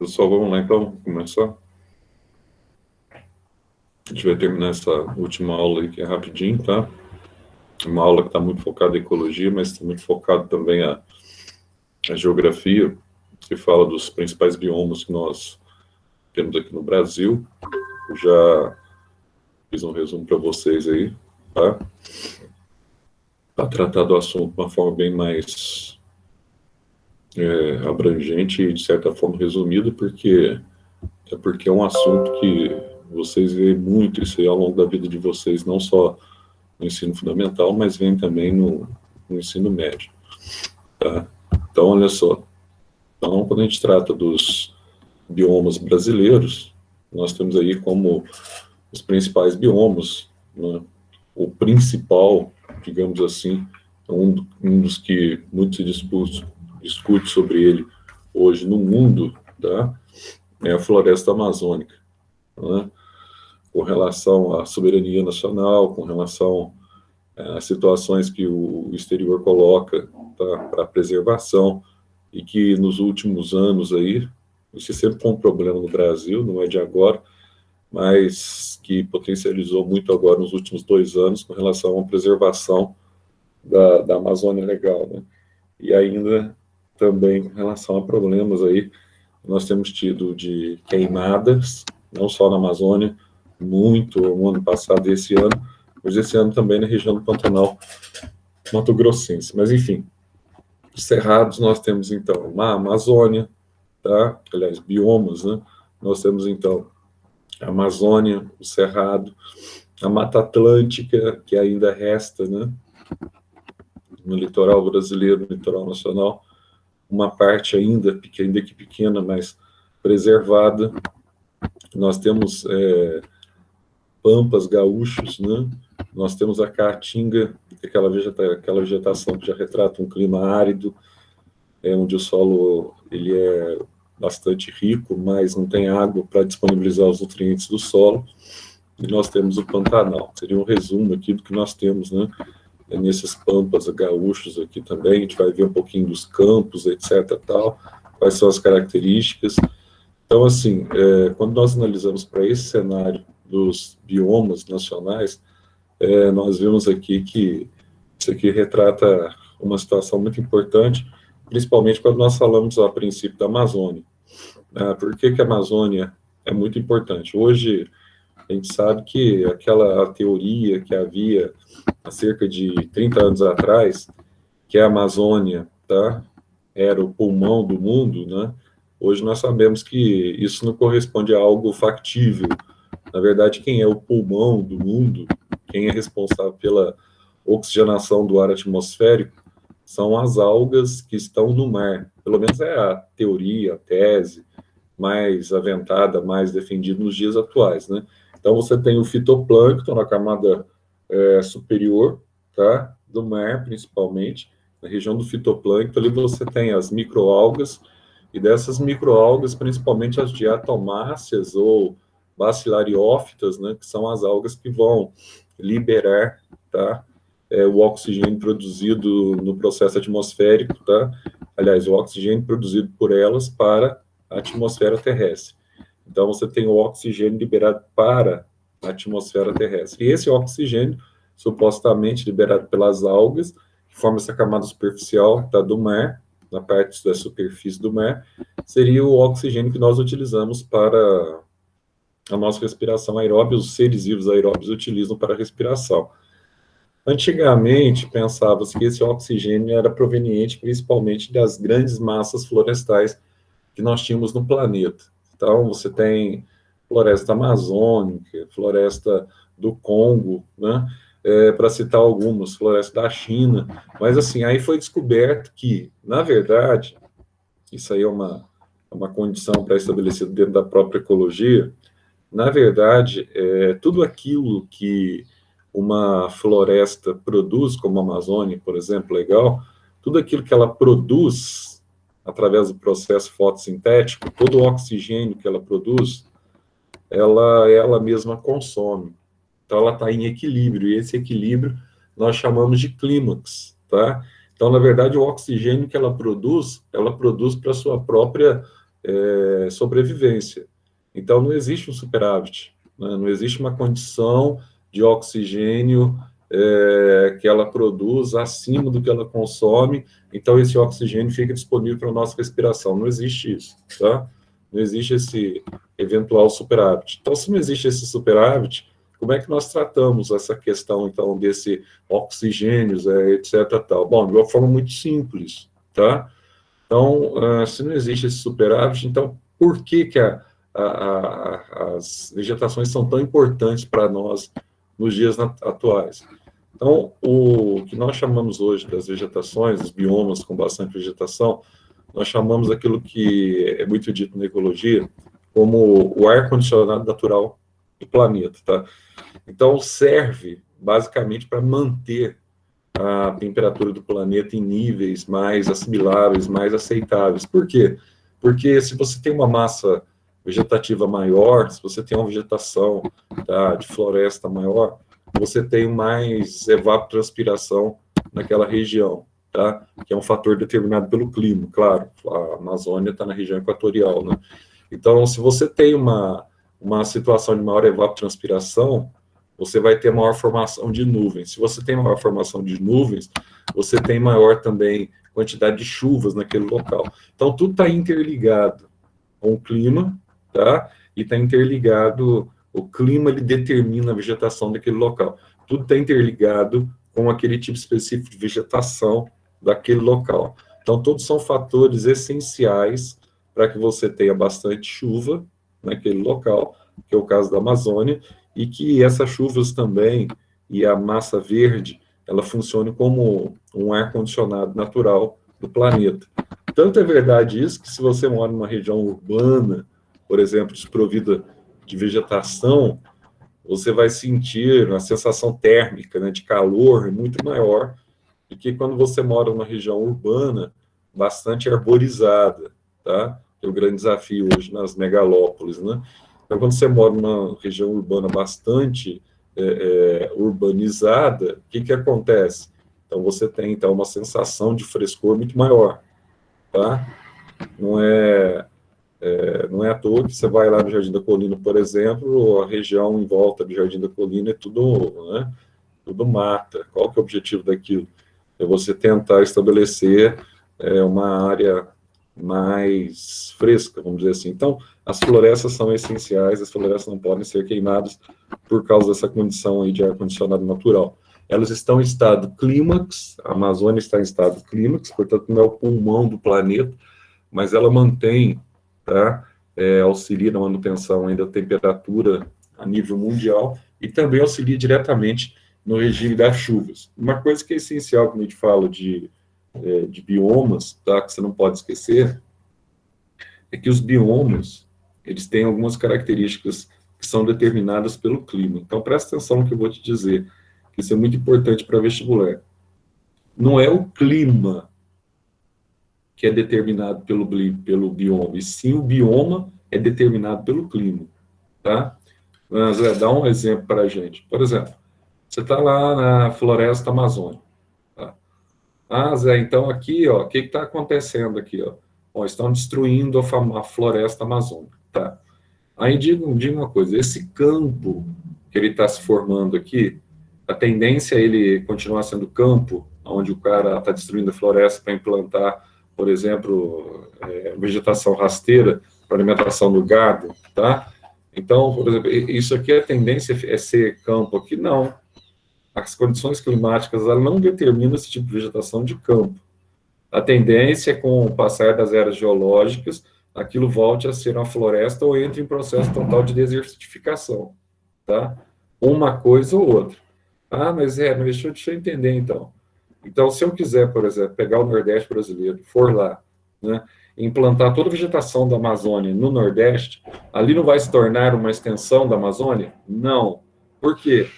Pessoal, vamos lá então, começar. A gente vai terminar essa última aula aí, que é rapidinho, tá? Uma aula que está muito focada em ecologia, mas está muito focado também a geografia, que fala dos principais biomas que nós temos aqui no Brasil. Eu já fiz um resumo para vocês aí, tá? Para tratar do assunto de uma forma bem mais abrangente e, de certa forma, resumida, porque é um assunto que vocês veem muito isso aí ao longo da vida de vocês, não só no ensino fundamental, mas vem também no ensino médio, tá? Então, olha só. Então, quando a gente trata dos biomas brasileiros, nós temos aí como os principais biomas, né? O principal, digamos assim, um dos que muito se discute sobre ele hoje no mundo, tá? É a floresta amazônica, né? Com relação à soberania nacional, com relação às situações que o exterior coloca, tá, para preservação, e que nos últimos anos aí, isso sempre foi um problema no Brasil, não é de agora, mas que potencializou muito agora nos últimos 2 anos com relação à preservação da Amazônia Legal, né? E ainda também com relação a problemas aí, nós temos tido de queimadas, não só na Amazônia, muito no ano passado e esse ano, mas esse ano também na região do Pantanal Mato Grossense. Mas, enfim, os cerrados nós temos, então, uma Amazônia, tá? Aliás, biomas, né? Nós temos, então, a Amazônia, o Cerrado, a Mata Atlântica, que ainda resta, né? No litoral brasileiro, no litoral nacional, uma parte ainda que pequena, mas preservada. Nós temos pampas gaúchos, né? Nós temos a caatinga, aquela vegetação que já retrata um clima árido, onde o solo ele é bastante rico, mas não tem água para disponibilizar os nutrientes do solo. E nós temos o Pantanal. Seria um resumo aqui do que nós temos, né? Nesses pampas gaúchos aqui também, a gente vai ver um pouquinho dos campos, etc. Tal, quais são as características. Então, assim, quando nós analisamos para esse cenário dos biomas nacionais, nós vemos aqui que isso aqui retrata uma situação muito importante, principalmente quando nós falamos a princípio da Amazônia. Por que a Amazônia é muito importante? Hoje, a gente sabe que aquela teoria que havia há cerca de 30 anos atrás, que a Amazônia, tá, era o pulmão do mundo, né? Hoje nós sabemos que isso não corresponde a algo factível. Na verdade, quem é o pulmão do mundo, quem é responsável pela oxigenação do ar atmosférico, são as algas que estão no mar. Pelo menos é a teoria, a tese mais aventada, mais defendida nos dias atuais, né? Então, você tem o fitoplâncton na camada superior, tá, do mar, principalmente. Na região do fitoplâncton, ali você tem as microalgas, e dessas microalgas, principalmente as diatomáceas ou bacilariófitas, né, que são as algas que vão liberar, tá, o oxigênio produzido no processo atmosférico, tá? Aliás, o oxigênio produzido por elas para a atmosfera terrestre. Então, você tem o oxigênio liberado para a atmosfera terrestre. E esse oxigênio, supostamente liberado pelas algas, que forma essa camada superficial, tá, do mar, na parte da superfície do mar, seria o oxigênio que nós utilizamos para a nossa respiração aeróbica, os seres vivos aeróbios utilizam para a respiração. Antigamente, pensava-se que esse oxigênio era proveniente principalmente das grandes massas florestais que nós tínhamos no planeta. Então, você tem floresta amazônica, floresta do Congo, né? Para citar algumas, floresta da China. Mas, assim, aí foi descoberto que, na verdade, isso aí é uma condição pré-estabelecida dentro da própria ecologia, na verdade, tudo aquilo que uma floresta produz, como a Amazônia, por exemplo, legal, tudo aquilo que ela produz através do processo fotossintético, todo o oxigênio que ela produz, ela mesma consome. Então, ela está em equilíbrio, e esse equilíbrio nós chamamos de clímax, tá? Então, na verdade, o oxigênio que ela produz para a sua própria sobrevivência. Então, não existe um superávit, né? Não existe uma condição de oxigênio que ela produz acima do que ela consome, então esse oxigênio fica disponível para a nossa respiração. Não existe isso, tá? Não existe esse eventual superávit. Então, se não existe esse superávit, como é que nós tratamos essa questão, então, desse oxigênio, etc. Tal? Bom, de uma forma muito simples, tá? Então, se não existe esse superávit, então, por que as vegetações são tão importantes para nós nos dias atuais? Então, o que nós chamamos hoje das vegetações, os biomas com bastante vegetação, nós chamamos aquilo que é muito dito na ecologia como o ar-condicionado natural do planeta, tá? Então, serve basicamente para manter a temperatura do planeta em níveis mais assimiláveis, mais aceitáveis. Por quê? Porque se você tem uma massa vegetativa maior, se você tem uma vegetação, tá, de floresta maior, você tem mais evapotranspiração naquela região, tá? Que é um fator determinado pelo clima, claro. A Amazônia está na região equatorial, né? Então, se você tem uma situação de maior evapotranspiração, você vai ter maior formação de nuvens. Se você tem maior formação de nuvens, você tem maior também quantidade de chuvas naquele local. Então, tudo está interligado com o clima, tá? E está interligado, o clima ele determina a vegetação daquele local. Tudo está interligado com aquele tipo específico de vegetação daquele local. Então, todos são fatores essenciais para que você tenha bastante chuva naquele local, que é o caso da Amazônia, e que essas chuvas também, e a massa verde, ela funcione como um ar-condicionado natural do planeta. Tanto é verdade isso, que se você mora numa região urbana, por exemplo, desprovida de vegetação, você vai sentir uma sensação térmica, né, de calor muito maior do que quando você mora numa região urbana bastante arborizada, tá? É o grande desafio hoje nas megalópolis, né? Então, quando você mora numa região urbana bastante urbanizada, o que acontece? Então, você tem então, uma sensação de frescor muito maior, tá? Não é à toa que você vai lá no Jardim da Colina, por exemplo, a região em volta do Jardim da Colina é tudo, né, tudo mata. Qual que é o objetivo daquilo? É você tentar estabelecer uma área mais fresca, vamos dizer assim. Então, as florestas são essenciais, as florestas não podem ser queimadas por causa dessa condição aí de ar-condicionado natural. Elas estão em estado clímax, a Amazônia está em estado clímax, portanto, não é o pulmão do planeta, mas ela mantém, tá, auxilia na manutenção aí da temperatura a nível mundial e também auxilia diretamente no regime das chuvas. Uma coisa que é essencial quando a gente fala de biomas, tá, que você não pode esquecer, é que os biomas, eles têm algumas características que são determinadas pelo clima. Então, presta atenção no que eu vou te dizer, que isso é muito importante para vestibular. Não é o clima que é determinado pelo bioma, e sim o bioma é determinado pelo clima, tá? Mas, dá um exemplo para a gente. Por exemplo, você está lá na floresta amazônica. Ah, Zé, então aqui, ó, o que está acontecendo aqui, ó? Bom, estão destruindo a floresta amazônica, tá? Aí diga uma coisa, esse campo que ele está se formando aqui, a tendência é ele continuar sendo campo, onde o cara está destruindo a floresta para implantar, por exemplo, vegetação rasteira para alimentação do gado, tá? Então, por exemplo, isso aqui, a tendência é ser campo aqui? Não. As condições climáticas ela não determinam esse tipo de vegetação de campo. A tendência é, com o passar das eras geológicas, aquilo volte a ser uma floresta ou entre em processo total de desertificação, tá? Uma coisa ou outra. Ah, mas deixa eu entender, então. Então, se eu quiser, por exemplo, pegar o Nordeste brasileiro, for lá, né, implantar toda a vegetação da Amazônia no Nordeste, ali não vai se tornar uma extensão da Amazônia? Não. Por quê?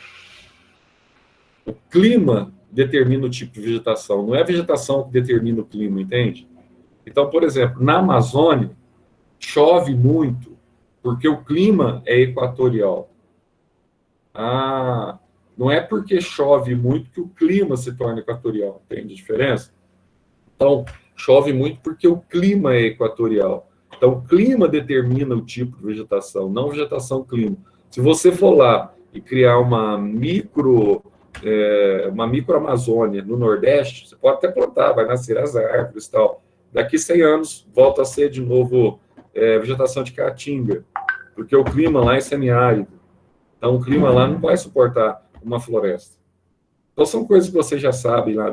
O clima determina o tipo de vegetação, não é a vegetação que determina o clima, entende? Então, por exemplo, na Amazônia, chove muito, porque o clima é equatorial. Ah, não é porque chove muito que o clima se torna equatorial, entende a diferença? Então, chove muito porque o clima é equatorial. Então, o clima determina o tipo de vegetação, não vegetação-clima. Se você for lá e criar uma micro-Amazônia no Nordeste, você pode até plantar, vai nascer as árvores e tal. Daqui 100 anos, volta a ser de novo vegetação de caatinga, porque o clima lá é semiárido. Então, o clima lá não vai suportar uma floresta. Então, são coisas que vocês já sabem lá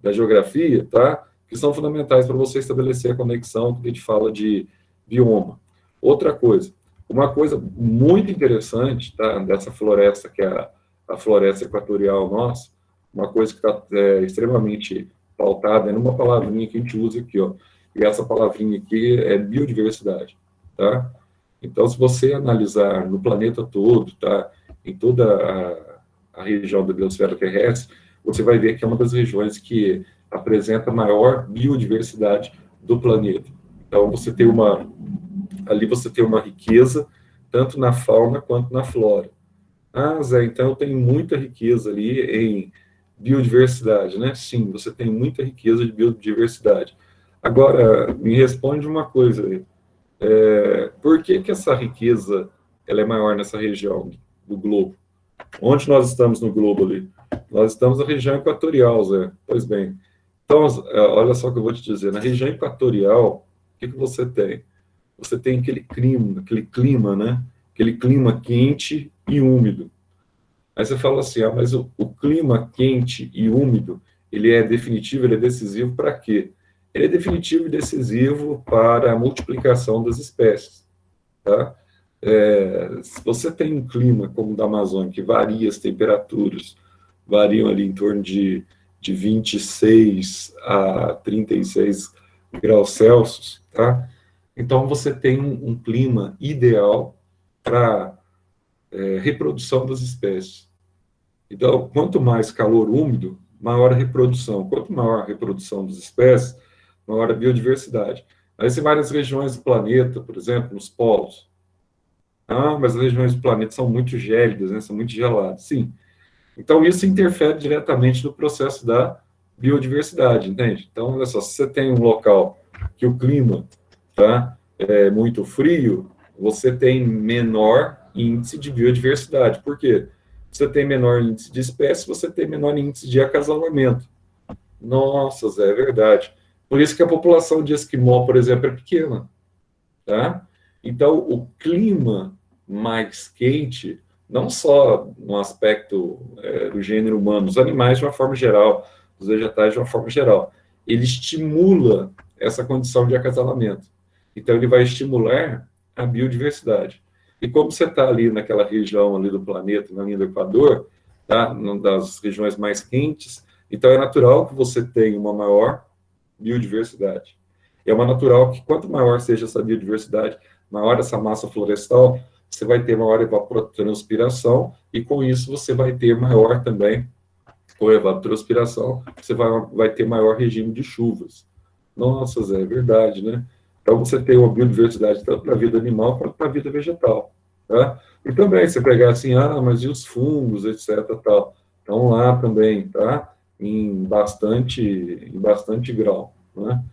da geografia, tá? Que são fundamentais para você estabelecer a conexão que a gente fala de bioma. Outra coisa, uma coisa muito interessante, tá, dessa floresta, que é a floresta equatorial nossa, uma coisa que está extremamente pautada é numa palavrinha que a gente usa aqui, ó, e essa palavrinha aqui é biodiversidade, tá? Então, se você analisar no planeta todo, tá, em toda a região da biosfera terrestre, você vai ver que é uma das regiões que apresenta maior biodiversidade do planeta. Então, ali você tem uma riqueza, tanto na fauna quanto na flora. Ah, Zé, então eu tenho muita riqueza ali em biodiversidade, né? Sim, você tem muita riqueza de biodiversidade. Agora, me responde uma coisa aí. Por que essa riqueza ela é maior nessa região do globo? Onde nós estamos no globo ali? Nós estamos na região equatorial, Zé. Pois bem. Então, olha só o que eu vou te dizer. Na região equatorial, o que você tem? Você tem aquele clima, né? Aquele clima quente e úmido. Aí você fala assim, mas o clima quente e úmido, ele é definitivo, ele é decisivo para quê? Ele é definitivo e decisivo para a multiplicação das espécies, tá? Se você tem um clima como o da Amazônia, que varia as temperaturas, variam ali em torno de 26 a 36 graus Celsius, tá? Então, você tem um clima ideal para reprodução das espécies. Então, quanto mais calor úmido, maior a reprodução. Quanto maior a reprodução das espécies, maior a biodiversidade. Aí você vai nas regiões do planeta, por exemplo, nos polos. Ah, mas as regiões do planeta são muito gélidas, né? São muito geladas. Sim. Então, isso interfere diretamente no processo da biodiversidade, entende? Então, olha só, se você tem um local que o clima é muito frio, você tem menor índice de biodiversidade. Por quê? Você tem menor índice de espécies, você tem menor índice de acasalamento. Nossa, Zé, é verdade. Por isso que a população de esquimó, por exemplo, é pequena, tá? Então, o clima mais quente, não só no aspecto do gênero humano, os animais de uma forma geral, os vegetais de uma forma geral, ele estimula essa condição de acasalamento. Então, ele vai estimular a biodiversidade. E como você está ali naquela região ali do planeta, na linha do Equador, tá? Das regiões mais quentes, então é natural que você tenha uma maior biodiversidade. É uma natural que quanto maior seja essa biodiversidade, maior essa massa florestal, você vai ter maior evapotranspiração e com isso você vai ter maior também, com evapotranspiração, você vai ter maior regime de chuvas. Nossa, Zé, é verdade, né? Então você tem uma biodiversidade tanto para a vida animal quanto para a vida vegetal, tá? E também, você pegar assim, mas e os fungos, etc, tal, estão lá também, tá? Em bastante grau, né?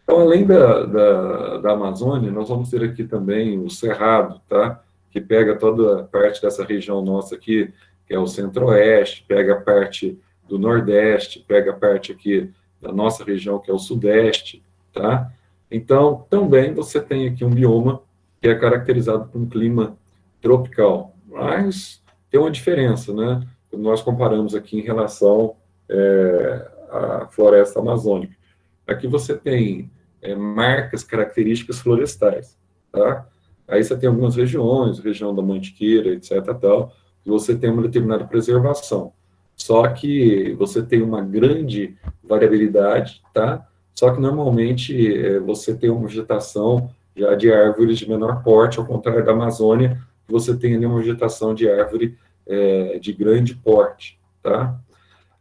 Então, além da Amazônia, nós vamos ter aqui também o Cerrado, tá? Que pega toda a parte dessa região nossa aqui, que é o Centro-Oeste, pega a parte do Nordeste, pega a parte aqui da nossa região, que é o Sudeste, tá? Então, também você tem aqui um bioma que é caracterizado por um clima tropical, mas tem uma diferença, né? Quando nós comparamos aqui em relação à floresta amazônica. Aqui você tem marcas, características florestais, tá? Aí você tem algumas regiões, região da Mantiqueira, etc, tal, que você tem uma determinada preservação. Só que você tem uma grande variabilidade, tá? Só que normalmente você tem uma vegetação já de árvores de menor porte, ao contrário da Amazônia, que você tem ali uma vegetação de árvore de grande porte, tá?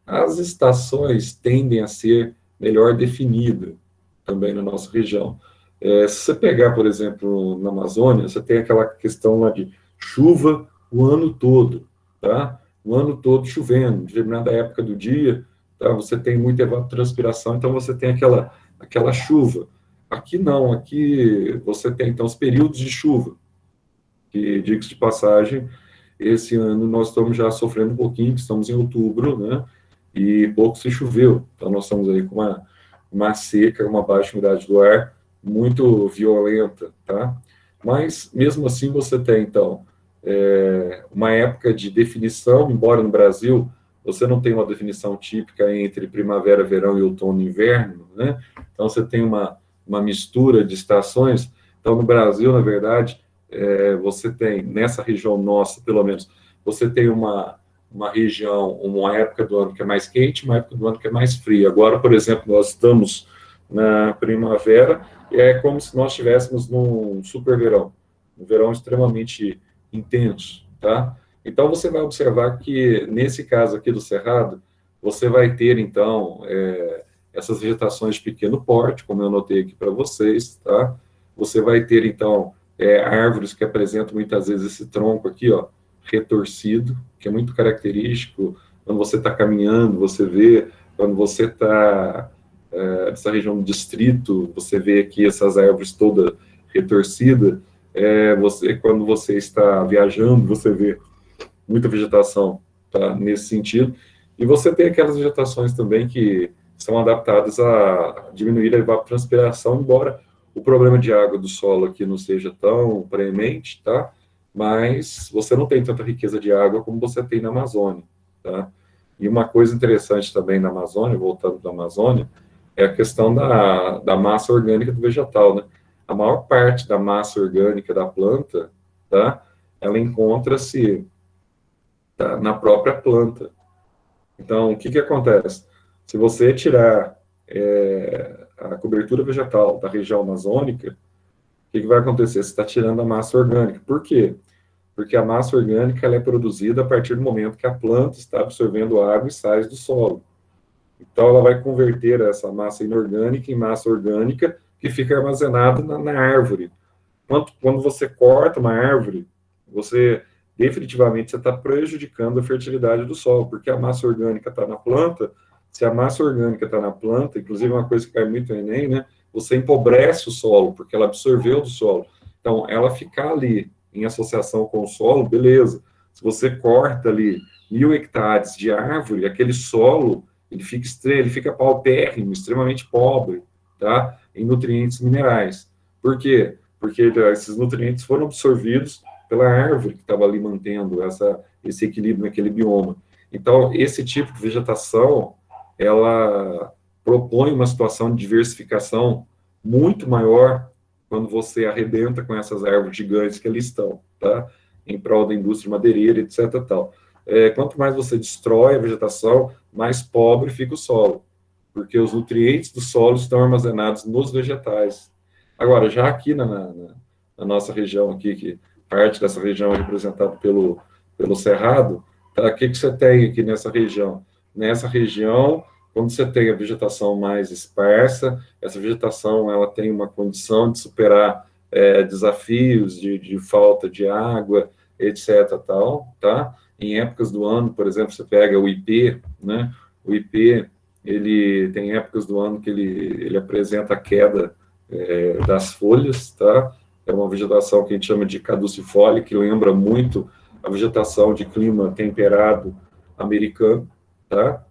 As estações tendem a ser melhor definidas também na nossa região. Se você pegar, por exemplo, na Amazônia, você tem aquela questão lá de chuva o ano todo, tá? O ano todo chovendo, em determinada época do dia, tá? Você tem muita evapotranspiração, então você tem aquela chuva. Aqui não, aqui você tem, então, os períodos de chuva, que, diga-se de passagem, esse ano nós estamos já sofrendo um pouquinho, estamos em outubro, né, e pouco se choveu, então nós estamos aí com uma seca, uma baixa umidade do ar muito violenta, tá? Mas, mesmo assim, você tem, então, uma época de definição, embora no Brasil você não tem uma definição típica entre primavera, verão e outono e inverno, né? Então, você tem uma mistura de estações. Então, no Brasil, na verdade, você tem, nessa região nossa, pelo menos, você tem uma região, uma época do ano que é mais quente, uma época do ano que é mais fria. Agora, por exemplo, nós estamos na primavera e é como se nós estivéssemos num super verão, um verão extremamente intenso, tá? Então, você vai observar que, nesse caso aqui do Cerrado, você vai ter, então, essas vegetações de pequeno porte, como eu notei aqui para vocês, tá? Você vai ter, então, árvores que apresentam muitas vezes esse tronco aqui, ó, retorcido, que é muito característico. Quando você está caminhando, você vê, quando você está nessa região do distrito, você vê aqui essas árvores todas retorcidas. Quando você está viajando, você vê muita vegetação, tá, nesse sentido. E você tem aquelas vegetações também que são adaptadas a diminuir a evapotranspiração, embora o problema de água do solo aqui não seja tão premente, tá? Mas você não tem tanta riqueza de água como você tem na Amazônia, tá? E uma coisa interessante também na Amazônia, voltando da Amazônia, é a questão da massa orgânica do vegetal, né? A maior parte da massa orgânica da planta, tá? Ela encontra-se, tá, na própria planta. Então, o que que acontece? Se você tirar a cobertura vegetal da região amazônica, o que que vai acontecer? Você está tirando a massa orgânica. Por quê? Porque a massa orgânica ela é produzida a partir do momento que a planta está absorvendo água e sais do solo. Então, ela vai converter essa massa inorgânica em massa orgânica que fica armazenada na árvore. Quando você corta uma árvore, você definitivamente você está prejudicando a fertilidade do solo, porque a massa orgânica está na planta. Se a massa orgânica está na planta, inclusive uma coisa que cai muito no Enem, né? Você empobrece o solo, porque ela absorveu do solo. Então, ela ficar ali em associação com o solo, beleza. Se você corta ali 1.000 hectares de árvore, aquele solo ele fica paupérrimo, extremamente pobre, tá? Em nutrientes minerais. Por quê? Porque esses nutrientes foram absorvidos pela árvore que estava ali mantendo esse equilíbrio naquele bioma. Então, esse tipo de vegetação, ela propõe uma situação de diversificação muito maior quando você arrebenta com essas árvores gigantes que ali estão, tá? Em prol da indústria madeireira, etc. Tal. Quanto mais você destrói a vegetação, mais pobre fica o solo, porque os nutrientes do solo estão armazenados nos vegetais. Agora, já aqui na nossa região aqui, que parte dessa região é representada pelo Cerrado, tá? O que você tem aqui nessa região? Nessa região, quando você tem a vegetação mais esparsa, essa vegetação ela tem uma condição de superar desafios de falta de água, etc. Tal, tá? Em épocas do ano, por exemplo, você pega o ipê, né? O ipê, ele tem épocas do ano que ele apresenta a queda das folhas, tá? É uma vegetação que a gente chama de caducifólia, que lembra muito a vegetação de clima temperado americano, tá?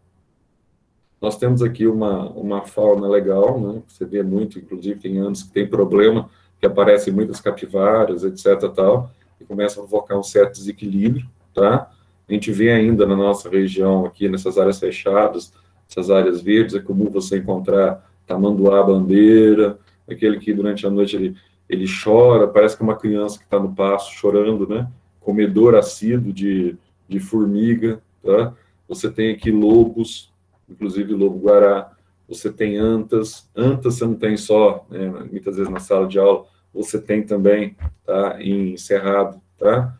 Nós temos aqui uma fauna legal, né? Você vê muito, inclusive tem anos que tem problema, que aparecem muitas capivaras, etc. Tal, e começam a provocar um certo desequilíbrio, tá? A gente vê ainda na nossa região aqui, nessas áreas fechadas, essas áreas verdes, é comum você encontrar tamanduá-bandeira, aquele que durante a noite ele chora, parece que é uma criança que está no pasto chorando, né? Comedor assíduo de formiga, tá? Você tem aqui lobos, inclusive lobo-guará, você tem antas você não tem só, né, muitas vezes na sala de aula, você tem também, tá, em cerrado, tá?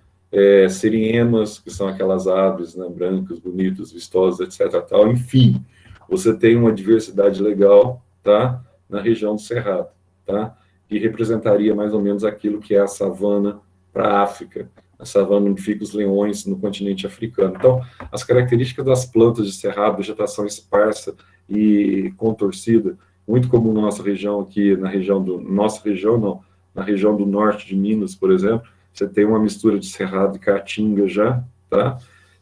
Siriemas, que são aquelas aves, né, brancas, bonitas, vistosas, etc. Tal. Enfim, você tem uma diversidade legal, tá, na região do cerrado, tá? Que representaria mais ou menos aquilo que é a savana para a África, a savana onde ficam os leões no continente africano. Então, as características das plantas de cerrado, vegetação esparsa e contorcida, muito comum na nossa região aqui, na região do, nossa região não, na região do norte de Minas, por exemplo, você tem uma mistura de cerrado e caatinga já, tá?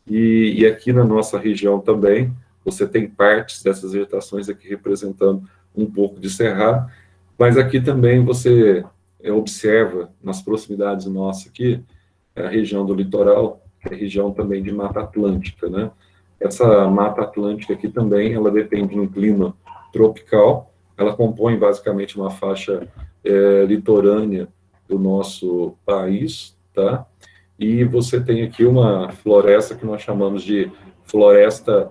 E aqui na nossa região também, você tem partes dessas vegetações aqui representando um pouco de cerrado, mas aqui também você observa, nas proximidades nossas aqui, a região do litoral, que é a região também de Mata Atlântica, né? Essa Mata Atlântica aqui também, ela depende de um clima tropical, ela compõe basicamente uma faixa litorânea do nosso país, tá? E você tem aqui uma floresta que nós chamamos de floresta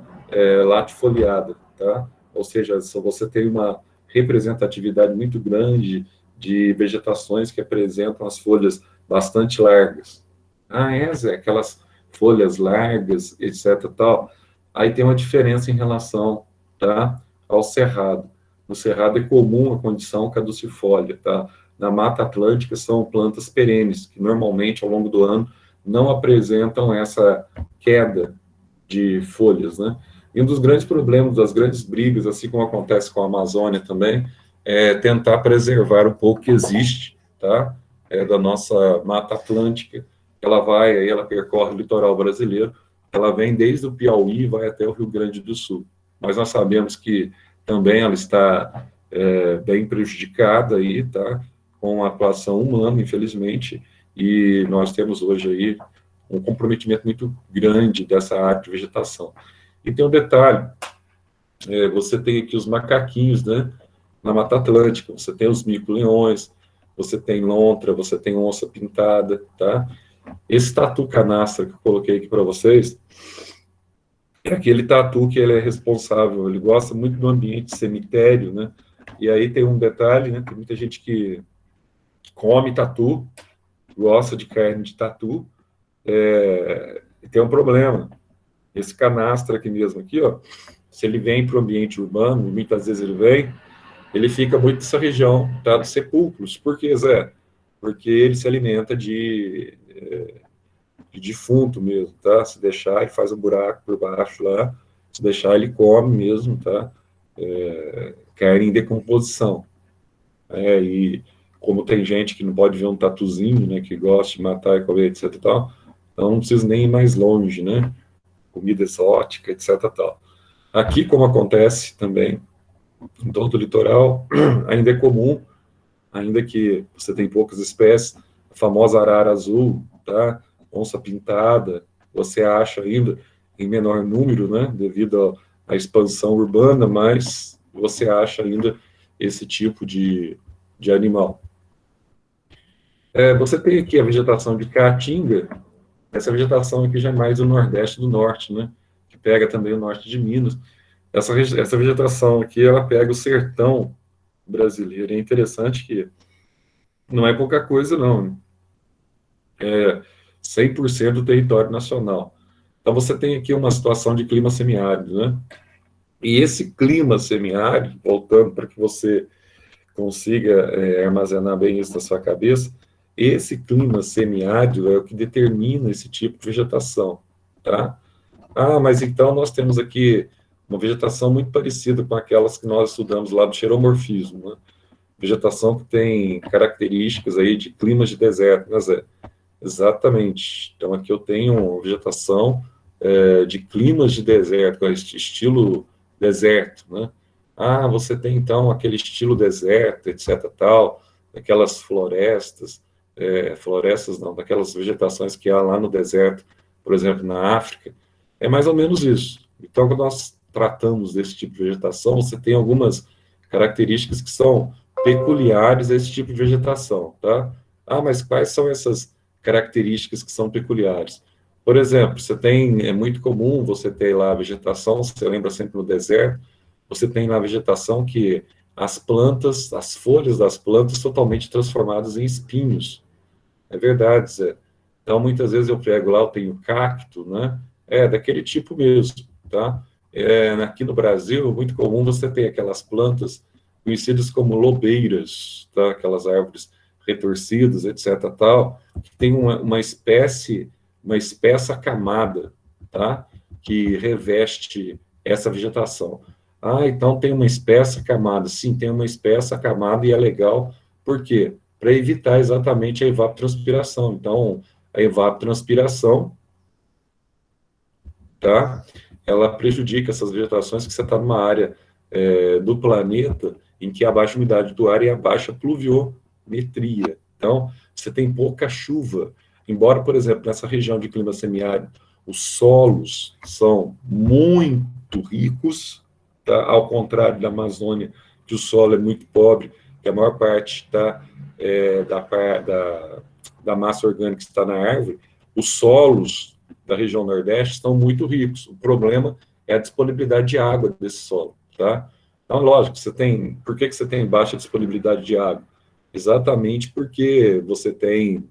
latifoliada, tá? Ou seja, você tem uma representatividade muito grande de vegetações que apresentam as folhas bastante largas. Ah, Zé, aquelas folhas largas, etc, tal. Aí tem uma diferença em relação, tá, ao cerrado. No cerrado é comum a condição caducifólia, tá? Na Mata Atlântica são plantas perenes, que normalmente, ao longo do ano, não apresentam essa queda de folhas, né? E um dos grandes problemas, das grandes brigas, assim como acontece com a Amazônia também, é tentar preservar o pouco que existe, tá? Da nossa Mata Atlântica. Ela vai, aí ela percorre o litoral brasileiro, ela vem desde o Piauí e vai até o Rio Grande do Sul. Mas nós sabemos que também ela está bem prejudicada aí, tá? Com a atuação humana, infelizmente, e nós temos hoje aí um comprometimento muito grande dessa área de vegetação. E tem um detalhe, você tem aqui os macaquinhos, né? Na Mata Atlântica, você tem os mico-leões, você tem lontra, você tem onça pintada, tá? Esse tatu canastra que eu coloquei aqui para vocês, é aquele tatu que ele é responsável, ele gosta muito do ambiente cemitério, né? E aí tem um detalhe, né? Tem muita gente que come tatu, gosta de carne de tatu, tem um problema. Esse canastra aqui mesmo, aqui, ó, se ele vem para o ambiente urbano, e muitas vezes ele fica muito nessa região, tá, dos sepulcros. Por quê, Zé? Porque ele se alimenta de defunto mesmo, tá? Se deixar, ele faz um buraco por baixo lá, se deixar, ele come mesmo, tá? Carne em decomposição. E como tem gente que não pode ver um tatuzinho, né, que gosta de matar e comer, etc e tal, então não precisa nem ir mais longe, né? Comida exótica, etc tal. Aqui, como acontece também em todo o litoral, ainda é comum, ainda que você tem poucas espécies, a famosa arara azul, tá? Onça pintada, você acha ainda em menor número, né? Devido à expansão urbana, mas você acha ainda esse tipo de animal. Você tem aqui a vegetação de caatinga, essa vegetação aqui já é mais do nordeste do norte, né? Que pega também o norte de Minas. Essa vegetação aqui, ela pega o sertão brasileiro. É interessante que não é pouca coisa, não, né? 100% do território nacional. Então, você tem aqui uma situação de clima semiárido, né? E esse clima semiárido, voltando para que você consiga armazenar bem isso na sua cabeça, esse clima semiárido é o que determina esse tipo de vegetação, tá? Ah, mas então nós temos aqui uma vegetação muito parecida com aquelas que nós estudamos lá do xeromorfismo, né? Vegetação que tem características aí de climas de deserto, né, Zé? Exatamente. Então aqui eu tenho uma vegetação de climas de deserto, estilo deserto, né? Ah, você tem então aquele estilo deserto, etc, tal, aquelas florestas, florestas não, daquelas vegetações que há lá no deserto, por exemplo, na África, é mais ou menos isso. Então, quando nós tratamos desse tipo de vegetação, você tem algumas características que são peculiares a esse tipo de vegetação, tá? Ah, mas quais são essas características que são peculiares? Por exemplo, é muito comum você ter lá a vegetação, você lembra sempre no deserto, você tem lá a vegetação que as plantas, as folhas das plantas totalmente transformadas em espinhos. É verdade, Zé. Então, muitas vezes eu pego lá, eu tenho cacto, né? Daquele tipo mesmo, tá? Aqui no Brasil, é muito comum você ter aquelas plantas conhecidas como lobeiras, tá? Aquelas árvores retorcidas, etc, tal, que tem uma espessa camada, tá? Que reveste essa vegetação. Ah, então tem uma espessa camada. Sim, tem uma espessa camada e é legal. Por quê? Para evitar exatamente a evapotranspiração. Então, a evapotranspiração, tá? Ela prejudica essas vegetações que você está numa área do planeta em que a baixa umidade do ar e a baixa pluviometria. Então, você tem pouca chuva. Embora, por exemplo, nessa região de clima semiárido, os solos são muito ricos, tá? Ao contrário da Amazônia, que o solo é muito pobre, que a maior parte tá, da massa orgânica está na árvore, os solos da região Nordeste estão muito ricos. O problema é a disponibilidade de água desse solo, tá? Então, lógico, você tem... Por que você tem baixa disponibilidade de água? Exatamente porque você tem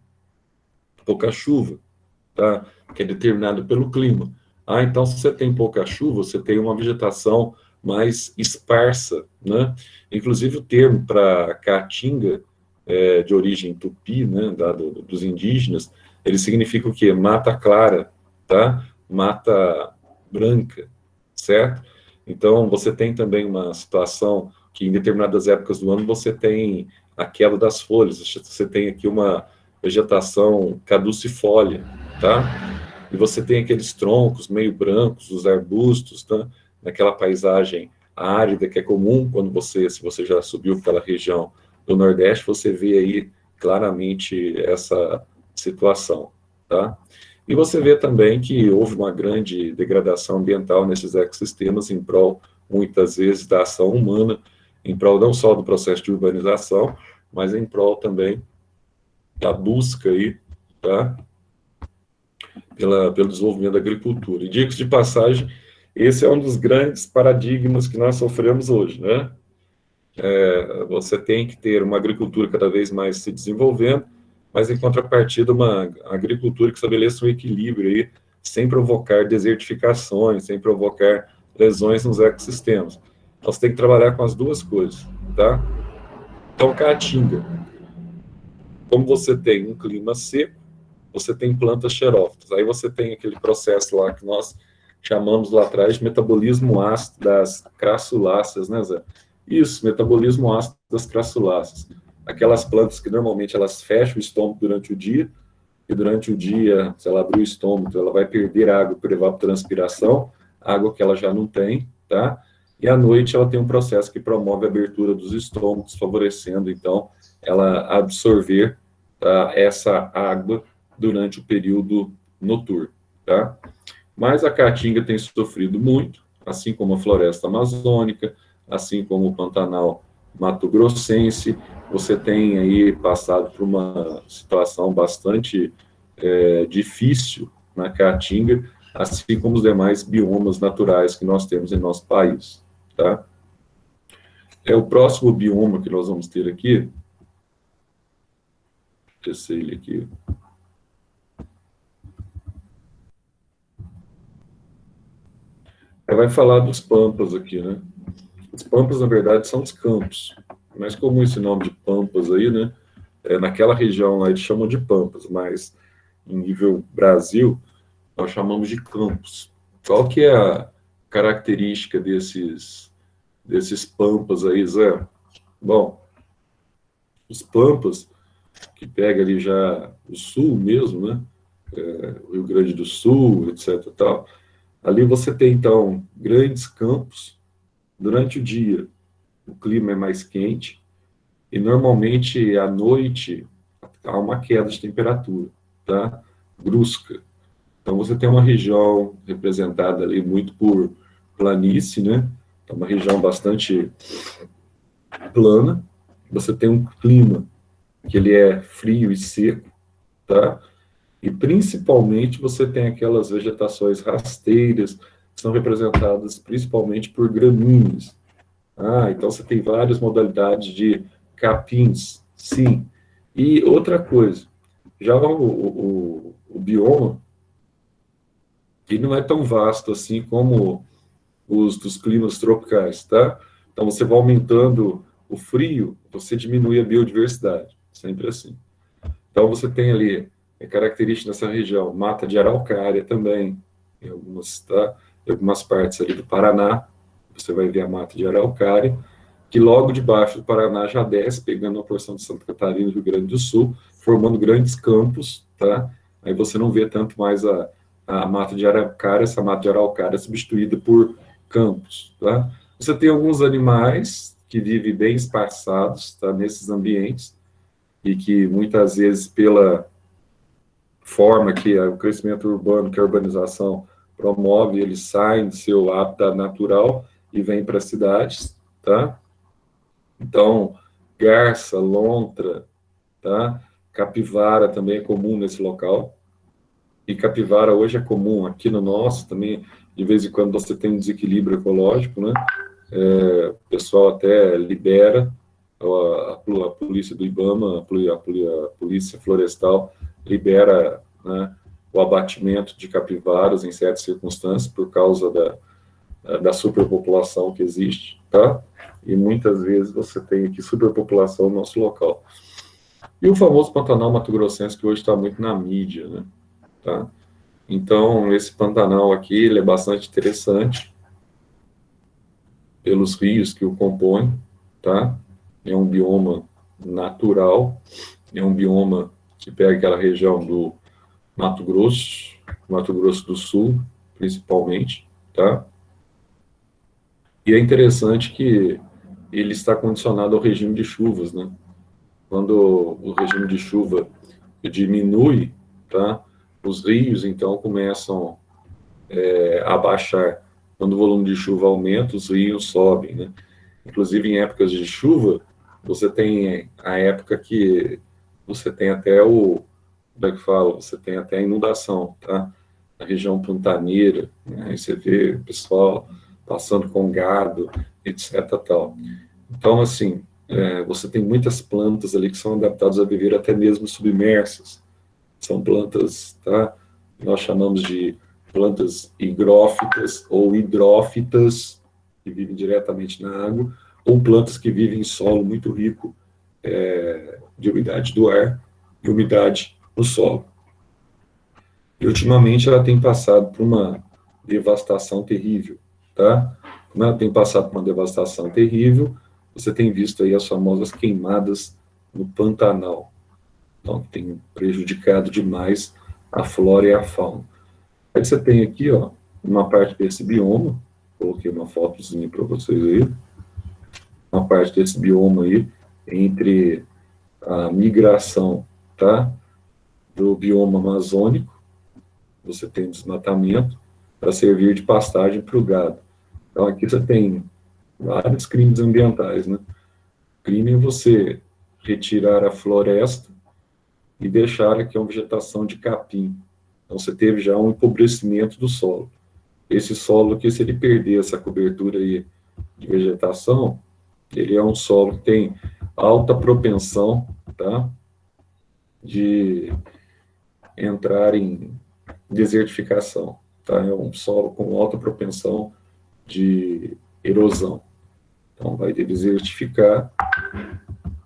pouca chuva, tá? Que é determinado pelo clima. Ah, então se você tem pouca chuva, você tem uma vegetação mais esparsa, né? Inclusive o termo para caatinga, de origem tupi, né, dos indígenas, ele significa o quê? Mata clara, tá? Mata branca, certo? Então você tem também uma situação que em determinadas épocas do ano você tem a queda das folhas, você tem aqui uma vegetação caducifólia, tá? E você tem aqueles troncos meio brancos, os arbustos, tá? Naquela paisagem árida que é comum quando você, se você já subiu pela região do Nordeste, você vê aí claramente essa situação, tá? E você vê também que houve uma grande degradação ambiental nesses ecossistemas em prol, muitas vezes, da ação humana, em prol não só do processo de urbanização, mas em prol também da busca aí, tá? Pelo desenvolvimento da agricultura. E, diga-se de passagem, esse é um dos grandes paradigmas que nós sofremos hoje, né? Você tem que ter uma agricultura cada vez mais se desenvolvendo, mas, em contrapartida, uma agricultura que estabeleça um equilíbrio aí, sem provocar desertificações, sem provocar lesões nos ecossistemas. Então, você tem que trabalhar com as duas coisas, tá? Então, Caatinga, como você tem um clima seco, você tem plantas xerófitas. Aí você tem aquele processo lá que nós chamamos lá atrás de metabolismo ácido das crassuláceas, né, Zé? Isso, metabolismo ácido das crassuláceas. Aquelas plantas que normalmente elas fecham o estômago durante o dia, e durante o dia, se ela abrir o estômago, ela vai perder água por evapotranspiração, água que ela já não tem, tá? E à noite ela tem um processo que promove a abertura dos estômagos, favorecendo, então, ela absorver, tá, essa água durante o período noturno, tá? Mas a caatinga tem sofrido muito, assim como a floresta amazônica, assim como o Pantanal mato-grossense. Você tem aí passado por uma situação bastante difícil na caatinga, assim como os demais biomas naturais que nós temos em nosso país, tá? O próximo bioma que nós vamos ter aqui, deixa eu ele aqui. Vai falar dos pampas aqui, né? Os pampas, na verdade, são os campos. Mais comum esse nome de pampas aí, né? Naquela região lá eles chamam de pampas, mas em nível Brasil, nós chamamos de campos. Qual que é a característica desses pampas aí, Zé? Bom, os pampas, que pega ali já o sul mesmo, né? O Rio Grande do Sul, etc. Tal. Ali você tem, então, grandes campos. Durante o dia, o clima é mais quente, e normalmente à noite há uma queda de temperatura, tá? Brusca. Então você tem uma região representada ali muito por planície, né? É uma região bastante plana. Você tem um clima que ele é frio e seco, tá? E principalmente você tem aquelas vegetações rasteiras que são representadas principalmente por gramíneas. Ah, então você tem várias modalidades de capins, sim. E outra coisa, já o bioma, ele não é tão vasto assim como os dos climas tropicais, tá? Então você vai aumentando o frio, você diminui a biodiversidade, sempre assim. Então você tem ali, característica nessa região, mata de araucária também, em algumas, tá? Em algumas partes ali do Paraná, você vai ver a mata de araucária, que logo debaixo do Paraná já desce, pegando uma porção de Santa Catarina e Rio Grande do Sul, formando grandes campos, tá? Aí você não vê tanto mais a mata de araucária, essa mata de araucária é substituída por campos, tá? Você tem alguns animais que vivem bem espaçados, tá, nesses ambientes, e que muitas vezes, pela forma que o crescimento urbano, que a urbanização promove, eles saem do seu hábitat natural e vêm para as cidades, tá? Então, garça, lontra, tá? Capivara também é comum nesse local. E capivara hoje é comum aqui no nosso também. De vez em quando você tem um desequilíbrio ecológico, né? O pessoal até libera, a polícia do IBAMA, a polícia florestal libera, né, o abatimento de capivaras em certas circunstâncias por causa da superpopulação que existe, tá? E muitas vezes você tem aqui superpopulação no nosso local. E o famoso Pantanal Mato-Grossense, que hoje está muito na mídia, né? Tá? Então, esse Pantanal aqui, ele é bastante interessante pelos rios que o compõem, tá? É um bioma natural, é um bioma que pega aquela região do Mato Grosso do Sul, principalmente, tá? E é interessante que ele está condicionado ao regime de chuvas, né? Quando o regime de chuva diminui, tá? Os rios, então, começam a baixar. Quando o volume de chuva aumenta, os rios sobem, né? Inclusive, em épocas de chuva, você tem a época que você tem até como é que fala? Você tem até a inundação, tá? Na região pantaneira, né? Aí você vê o pessoal passando com gado, etc. Tal. Então, assim, você tem muitas plantas ali que são adaptadas a viver até mesmo submersas. São plantas, tá? Nós chamamos de plantas higrófitas ou hidrófitas, que vivem diretamente na água, ou plantas que vivem em solo muito rico de umidade do ar e umidade no solo. E ultimamente ela tem passado por uma devastação terrível, tá? Como ela tem passado por uma devastação terrível, você tem visto aí as famosas queimadas no Pantanal. Então, tem prejudicado demais a flora e a fauna. Aí você tem aqui, ó, uma parte desse bioma, coloquei uma fotozinha para vocês aí, uma parte desse bioma aí, entre a migração, tá, do bioma amazônico, você tem desmatamento, para servir de pastagem para o gado. Então, aqui você tem vários crimes ambientais, né? Crime é você retirar a floresta e deixar aqui uma vegetação de capim. Então, você teve já um empobrecimento do solo. Esse solo aqui, se ele perder essa cobertura aí de vegetação, ele é um solo que tem alta propensão, tá, de entrar em desertificação, tá? É um solo com alta propensão de erosão. Então, vai desertificar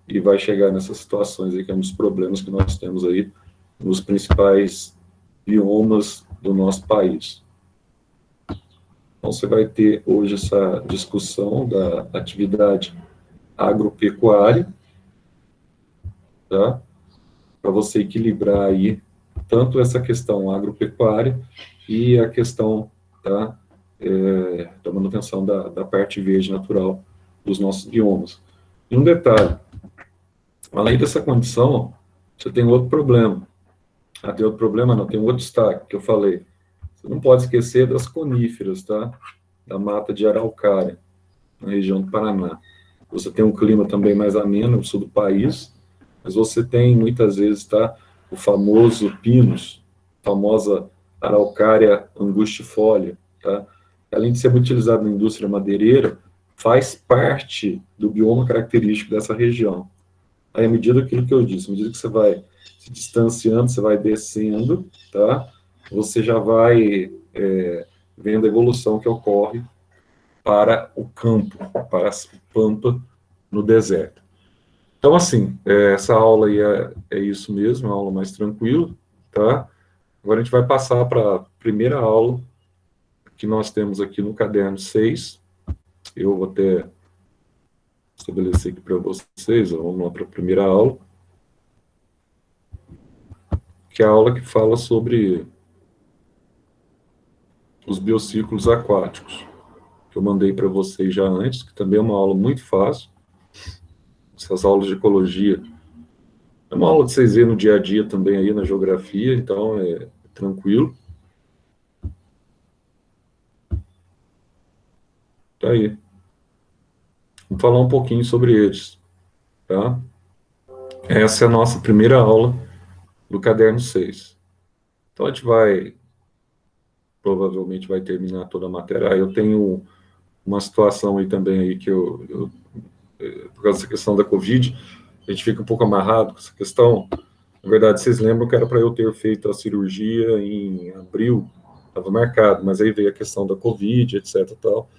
e vai chegar nessas situações aí, que é um dos problemas que nós temos aí nos principais biomas do nosso país. Então, você vai ter hoje essa discussão da atividade agropecuária, tá? Para você equilibrar aí tanto essa questão agropecuária e a questão, tá, da manutenção da parte verde natural dos nossos biomas. E um detalhe, além dessa condição, você tem outro problema. Tem outro problema? Não, tem outro destaque que eu falei. Você não pode esquecer das coníferas, tá? Da mata de araucária, na região do Paraná. Você tem um clima também mais ameno no sul do país, mas você tem, muitas vezes, tá, o famoso pinus, a famosa araucária angustifolia, tá? Além de ser muito utilizado na indústria madeireira, faz parte do bioma característico dessa região. Aí, à medida daquilo que eu disse, à medida que você vai se distanciando, você vai descendo, tá? Você já vai vendo a evolução que ocorre para o campo, para a pampa no deserto. Então, assim, essa aula aí é isso mesmo, uma aula mais tranquila, tá? Agora a gente vai passar para a primeira aula que nós temos aqui no caderno 6, Eu vou até estabelecer aqui para vocês, vamos lá para a primeira aula, que é a aula que fala sobre os biociclos aquáticos, que eu mandei para vocês já antes, que também é uma aula muito fácil. Essas aulas de ecologia é uma aula que vocês vêem no dia a dia também aí na geografia, então é tranquilo. Tá aí. Vamos falar um pouquinho sobre eles, tá? Essa é a nossa primeira aula do caderno 6. Então a gente provavelmente vai terminar toda a matéria. Eu tenho uma situação aí também aí que por causa dessa questão da Covid, a gente fica um pouco amarrado com essa questão. Na verdade, vocês lembram que era para eu ter feito a cirurgia em abril, estava marcado, mas aí veio a questão da Covid, etc. Tal.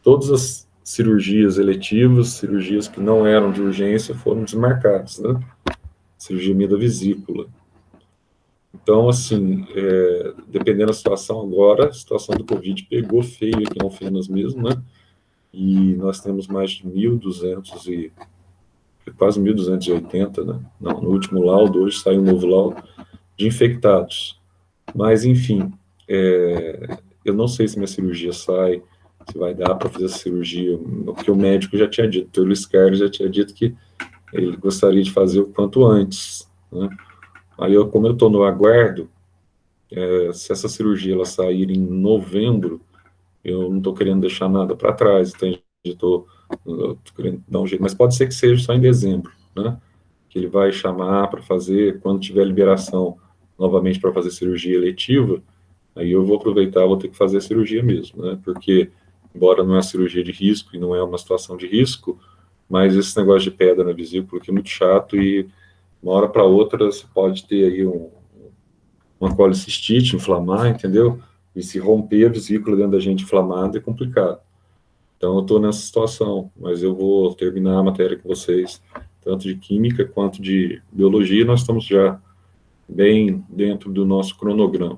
Todas as cirurgias eletivas, cirurgias que não eram de urgência, foram desmarcadas, né? Cirurgia minha da vesícula. Então, assim, dependendo da situação agora, a situação do Covid pegou feio aqui em Alfenas mesmo, né? E nós temos mais de 1.200 e quase 1.280, né? Não, no último laudo, hoje sai um novo laudo, de infectados. Mas, enfim, eu não sei se minha cirurgia sai, se vai dar para fazer essa cirurgia, porque o médico já tinha dito, o Dr. Luiz Carlos já tinha dito que ele gostaria de fazer o quanto antes, né? Aí, como eu estou no aguardo, se essa cirurgia ela sair em novembro, eu não estou querendo deixar nada para trás, então eu estou querendo dar um jeito, mas pode ser que seja só em dezembro, né? Que ele vai chamar para fazer, quando tiver liberação novamente para fazer cirurgia eletiva, aí eu vou aproveitar, vou ter que fazer a cirurgia mesmo, né? Porque, embora não é uma cirurgia de risco e não é uma situação de risco, mas esse negócio de pedra na vesícula que é muito chato e uma hora para outra você pode ter aí uma colicistite, inflamar, entendeu? E se romper a vesícula dentro da gente inflamada é complicado. Então eu estou nessa situação, mas eu vou terminar a matéria com vocês, tanto de química quanto de biologia, nós estamos já bem dentro do nosso cronograma.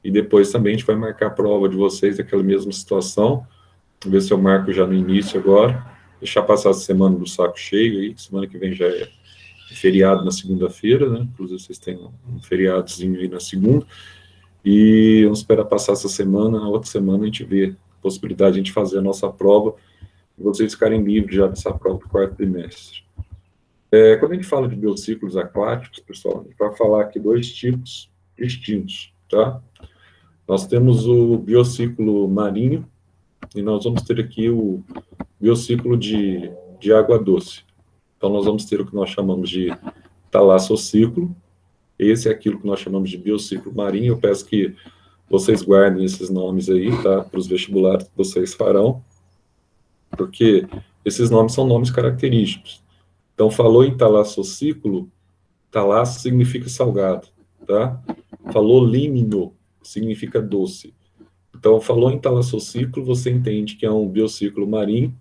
E depois também a gente vai marcar a prova de vocês daquela mesma situação, ver se eu marco já no início agora, deixar passar a semana do saco cheio aí, semana que vem já é feriado na segunda-feira, né? Inclusive vocês têm um feriadozinho aí na segunda, e vamos esperar passar essa semana, na outra semana a gente vê a possibilidade de a gente fazer a nossa prova, e vocês ficarem livres já dessa prova do quarto trimestre. Quando a gente fala de biociclos aquáticos, pessoal, a gente vai falar aqui dois tipos distintos, tá? Nós temos o biociclo marinho, e nós vamos ter aqui o biociclo de água doce. Então, nós vamos ter o que nós chamamos de talassociclo. Esse é aquilo que nós chamamos de biociclo marinho. Eu peço que vocês guardem esses nomes aí, tá? Para os vestibulares que vocês farão, porque esses nomes são nomes característicos. Então, falou em talassociclo, talasso significa salgado, tá? Falou límino, significa doce. Então, falou em talassociclo, você entende que é um biociclo marinho,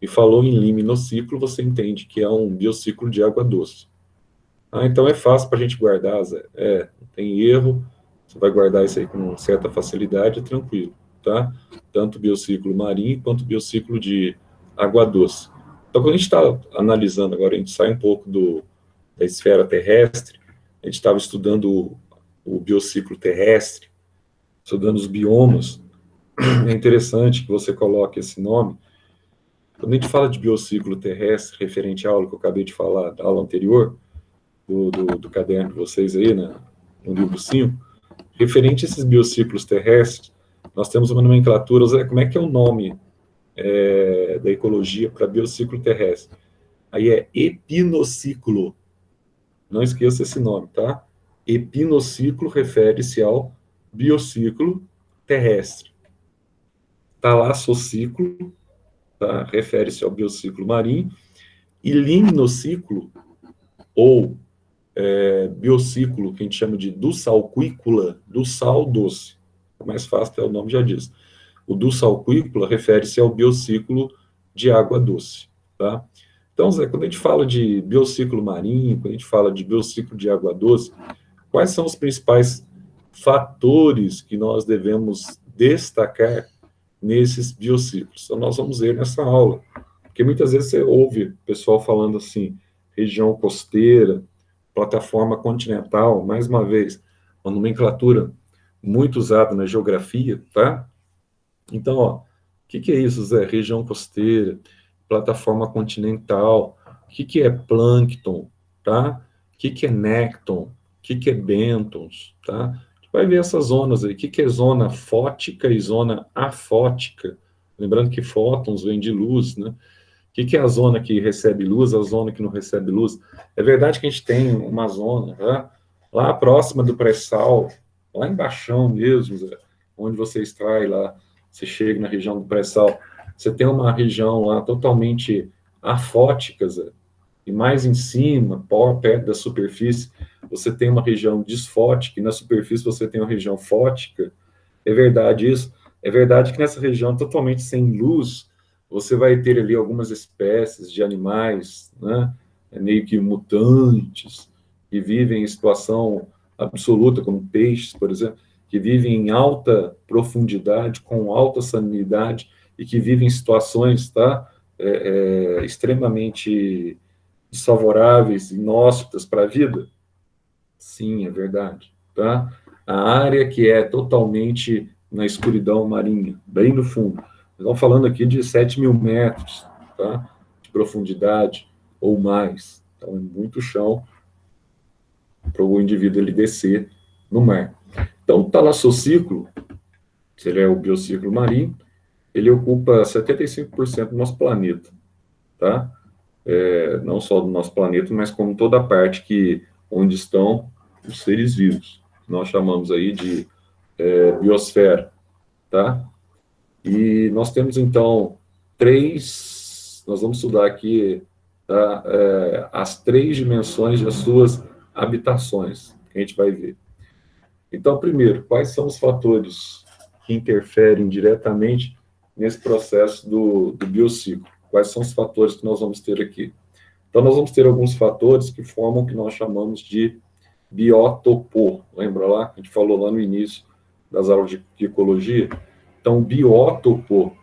e falou em liminociclo, você entende que é um biociclo de água doce. Então é fácil para a gente guardar, Zé. Não tem erro, você vai guardar isso aí com certa facilidade, é tranquilo, tá? Tanto o biociclo marinho quanto o biociclo de água doce. Então, quando a gente está analisando agora, a gente sai um pouco da esfera terrestre, a gente estava estudando o biociclo terrestre, estudando os biomas. É interessante que você coloque esse nome. Quando a gente fala de biociclo terrestre, referente à aula que eu acabei de falar, da aula anterior, do caderno de vocês aí, né, no livro 5, referente a esses biociclos terrestres, nós temos uma nomenclatura, como é que é o nome da ecologia para biociclo terrestre? Aí é epinociclo. Não esqueça esse nome, tá? Epinociclo refere-se ao biociclo terrestre. Talassociclo, tá? Refere-se ao biociclo marinho, e liminociclo, ou biociclo, que a gente chama de dussalquícola, do sal doce. O mais fácil, o nome já diz. O dussalquícola refere-se ao biociclo de água doce, tá? Então, Zé, quando a gente fala de biociclo marinho, quando a gente fala de biociclo de água doce, quais são os principais fatores que nós devemos destacar nesses biociclos. Então, nós vamos ver nessa aula, porque muitas vezes você ouve o pessoal falando assim, região costeira, plataforma continental, mais uma vez, uma nomenclatura muito usada na geografia, tá? Então, ó, o que é isso, Zé? Região costeira, plataforma continental, o que é plâncton, tá? O que é nécton, o que é bentons, tá? A gente vai ver essas zonas aí, o que é zona fótica e zona afótica, lembrando que fótons vem de luz, né? O que é a zona que recebe luz, a zona que não recebe luz? É verdade que a gente tem uma zona, tá? Lá próxima do pré-sal, lá embaixo mesmo, Zé, onde você extrai lá, você chega na região do pré-sal, você tem uma região lá totalmente afótica, Zé, e mais em cima, perto da superfície, você tem uma região disfótica, e na superfície você tem uma região fótica. É verdade isso? É verdade que nessa região totalmente sem luz, você vai ter ali algumas espécies de animais, né, meio que mutantes, que vivem em situação absoluta, como peixes, por exemplo, que vivem em alta profundidade, com alta salinidade, e que vivem em situações, tá, extremamente desfavoráveis, inóspitas para a vida. Sim, é verdade, tá? A área que é totalmente na escuridão marinha, bem no fundo. Estamos falando aqui de 7.000 metros, tá? De profundidade ou mais. Então, é muito chão para o indivíduo ele descer no mar. Então, o talassociclo, que ele é o biociclo marinho, ele ocupa 75% do nosso planeta, tá? Não só do nosso planeta, mas como toda a parte onde estão os seres vivos. Nós chamamos aí de biosfera, tá? E nós temos, então, nós vamos estudar aqui, tá? As três dimensões das suas habitações, que a gente vai ver. Então, primeiro, quais são os fatores que interferem diretamente nesse processo do biociclo? Quais são os fatores que nós vamos ter aqui? Então, nós vamos ter alguns fatores que formam o que nós chamamos de biótopo. Lembra lá? A gente falou lá no início das aulas de ecologia. Então, biótopo,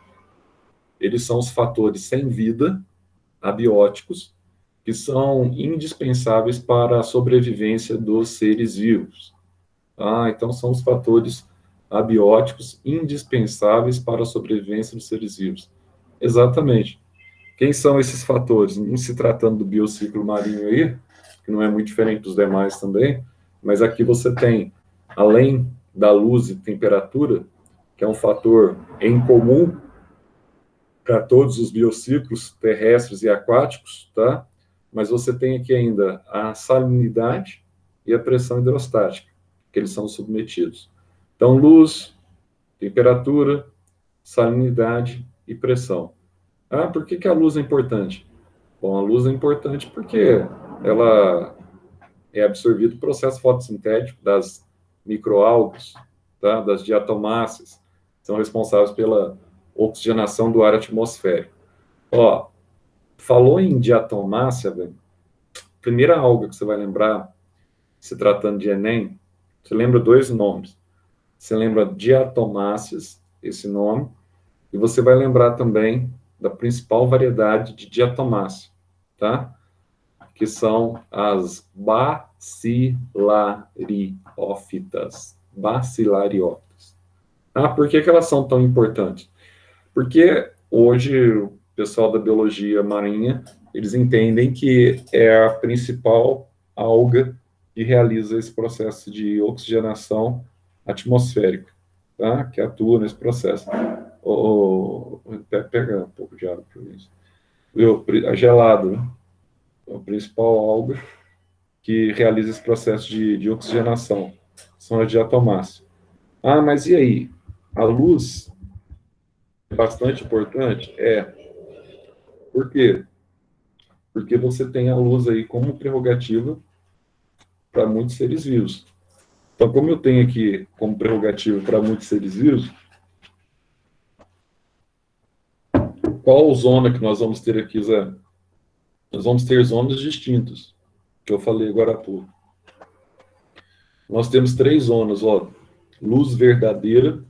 eles são os fatores sem vida, abióticos, que são indispensáveis para a sobrevivência dos seres vivos. Então são os fatores abióticos indispensáveis para a sobrevivência dos seres vivos. Exatamente. Quem são esses fatores? Em se tratando do biociclo marinho aí, que não é muito diferente dos demais também, mas aqui você tem, além da luz e temperatura, que é um fator em comum para todos os biociclos terrestres e aquáticos, tá? Mas você tem aqui ainda a salinidade e a pressão hidrostática, que eles são submetidos. Então, luz, temperatura, salinidade e pressão. Por que a luz é importante? Bom, a luz é importante porque ela é absorvida no processo fotossintético das microalgas, tá? Das diatomáceas, são responsáveis pela oxigenação do ar atmosférico. Ó, falou em diatomácea, velho. Primeira alga que você vai lembrar, se tratando de Enem, você lembra dois nomes. Você lembra diatomáceas, esse nome, e você vai lembrar também da principal variedade de diatomácea, tá? Que são as bacilariófitas. Bacilariófitas. Por que elas são tão importantes? Porque hoje o pessoal da biologia marinha, eles entendem que é a principal alga que realiza esse processo de oxigenação atmosférica, tá? Que atua nesse processo. Pega um pouco de água para isso. A gelado, né? A principal alga que realiza esse processo de oxigenação são as diatomáceas. Mas e aí? A luz é bastante importante? Por quê? Porque você tem a luz aí como prerrogativa para muitos seres vivos. Então, como eu tenho aqui como prerrogativa para muitos seres vivos, qual zona que nós vamos ter aqui, Zé? Nós vamos ter zonas distintas, que eu falei agora há pouco. Nós temos três zonas, ó. Luz verdadeira,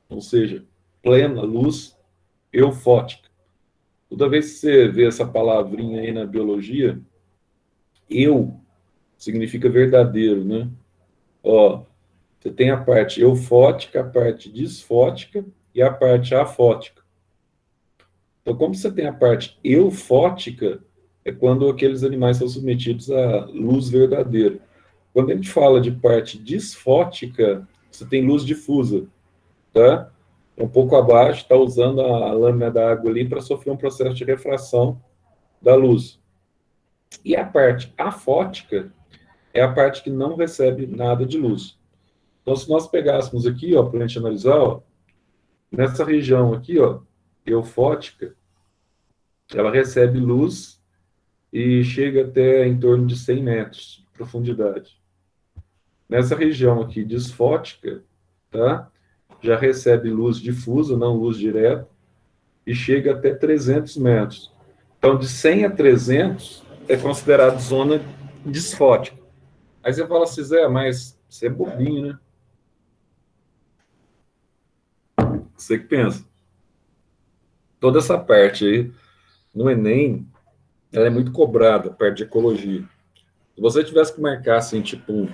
ou seja, plena luz eufótica. Toda vez que você vê essa palavrinha aí na biologia, eu significa verdadeiro, né? Ó, você tem a parte eufótica, a parte disfótica e a parte afótica. Então, como você tem a parte eufótica, é quando aqueles animais são submetidos à luz verdadeira. Quando a gente fala de parte disfótica, você tem luz difusa, tá? Um pouco abaixo, está usando a lâmina da água ali para sofrer um processo de refração da luz. E a parte afótica é a parte que não recebe nada de luz. Então, se nós pegássemos aqui, ó, para a gente analisar, ó, nessa região aqui, ó, eufótica, ela recebe luz e chega até em torno de 100 metros de profundidade. Nessa região aqui disfótica, tá? Já recebe luz difusa, não luz direta, e chega até 300 metros. Então, de 100 a 300 é considerado zona disfótica. Aí você fala assim, Zé, mas você é bobinho, né? Você que pensa. Toda essa parte aí, no Enem, ela é muito cobrada, parte de ecologia. Se você tivesse que marcar, assim, tipo,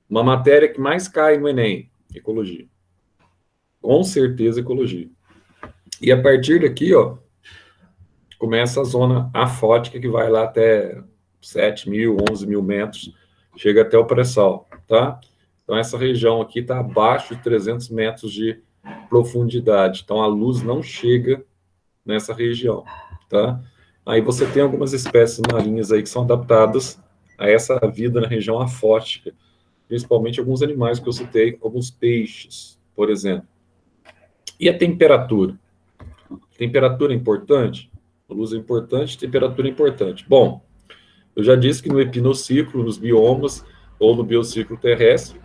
uma matéria que mais cai no Enem, ecologia. Com certeza, ecologia. E a partir daqui, ó, começa a zona afótica, que vai lá até 7 mil, 11 mil metros, chega até o pré-sal, tá? Então, essa região aqui está abaixo de 300 metros de profundidade. Então, a luz não chega nessa região, tá? Aí você tem algumas espécies marinhas aí que são adaptadas a essa vida na região afótica, principalmente alguns animais que eu citei, como os peixes, por exemplo. E a temperatura? Temperatura é importante? Luz é importante, temperatura é importante. Bom, eu já disse que no epinociclo, nos biomas ou no biociclo terrestre,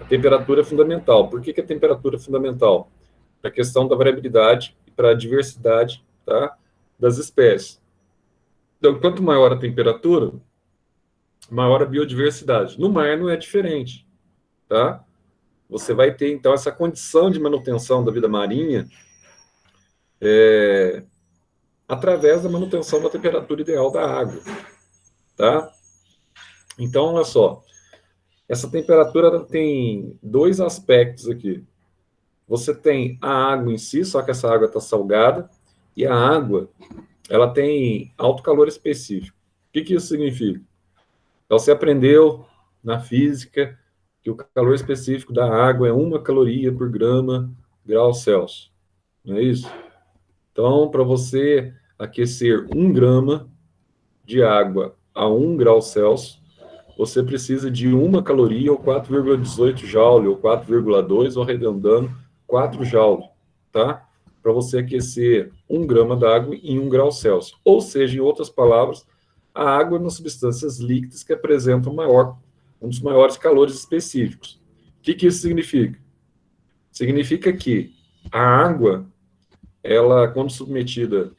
a temperatura é fundamental. Por que a temperatura é fundamental? Para a questão da variabilidade e para a diversidade, tá, das espécies. Então, quanto maior a temperatura, maior a biodiversidade. No mar não é diferente, tá? Você vai ter, então, essa condição de manutenção da vida marinha através da manutenção da temperatura ideal da água, tá? Então, olha só, essa temperatura tem dois aspectos aqui. Você tem a água em si, só que essa água está salgada, e a água, ela tem alto calor específico. O que isso significa? Então, você aprendeu na física que o calor específico da água é 1 caloria por grau Celsius. Não é isso? Então, para você aquecer 1 grama de água a 1 grau Celsius, você precisa de 1 caloria, ou 4,18 joule, ou 4,2, ou arredondando, 4 joule, tá? Para você aquecer 1 grama d'água em 1 grau Celsius. Ou seja, em outras palavras, a água é uma substâncias líquidas que apresentam um dos maiores calores específicos. O que isso significa? Significa que a água, ela, quando submetida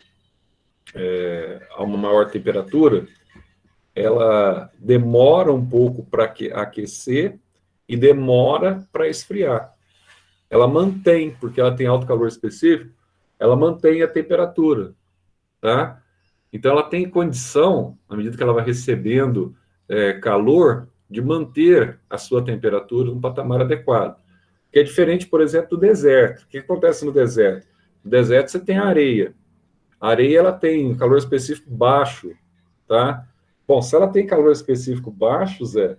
a uma maior temperatura, ela demora um pouco para aquecer e demora para esfriar. Ela mantém, porque ela tem alto calor específico, ela mantém a temperatura, tá? Então, ela tem condição, à medida que ela vai recebendo calor, de manter a sua temperatura num patamar adequado. Que é diferente, por exemplo, do deserto. O que acontece no deserto? No deserto, você tem a areia. A areia, ela tem calor específico baixo, tá? Bom, se ela tem calor específico baixo, Zé,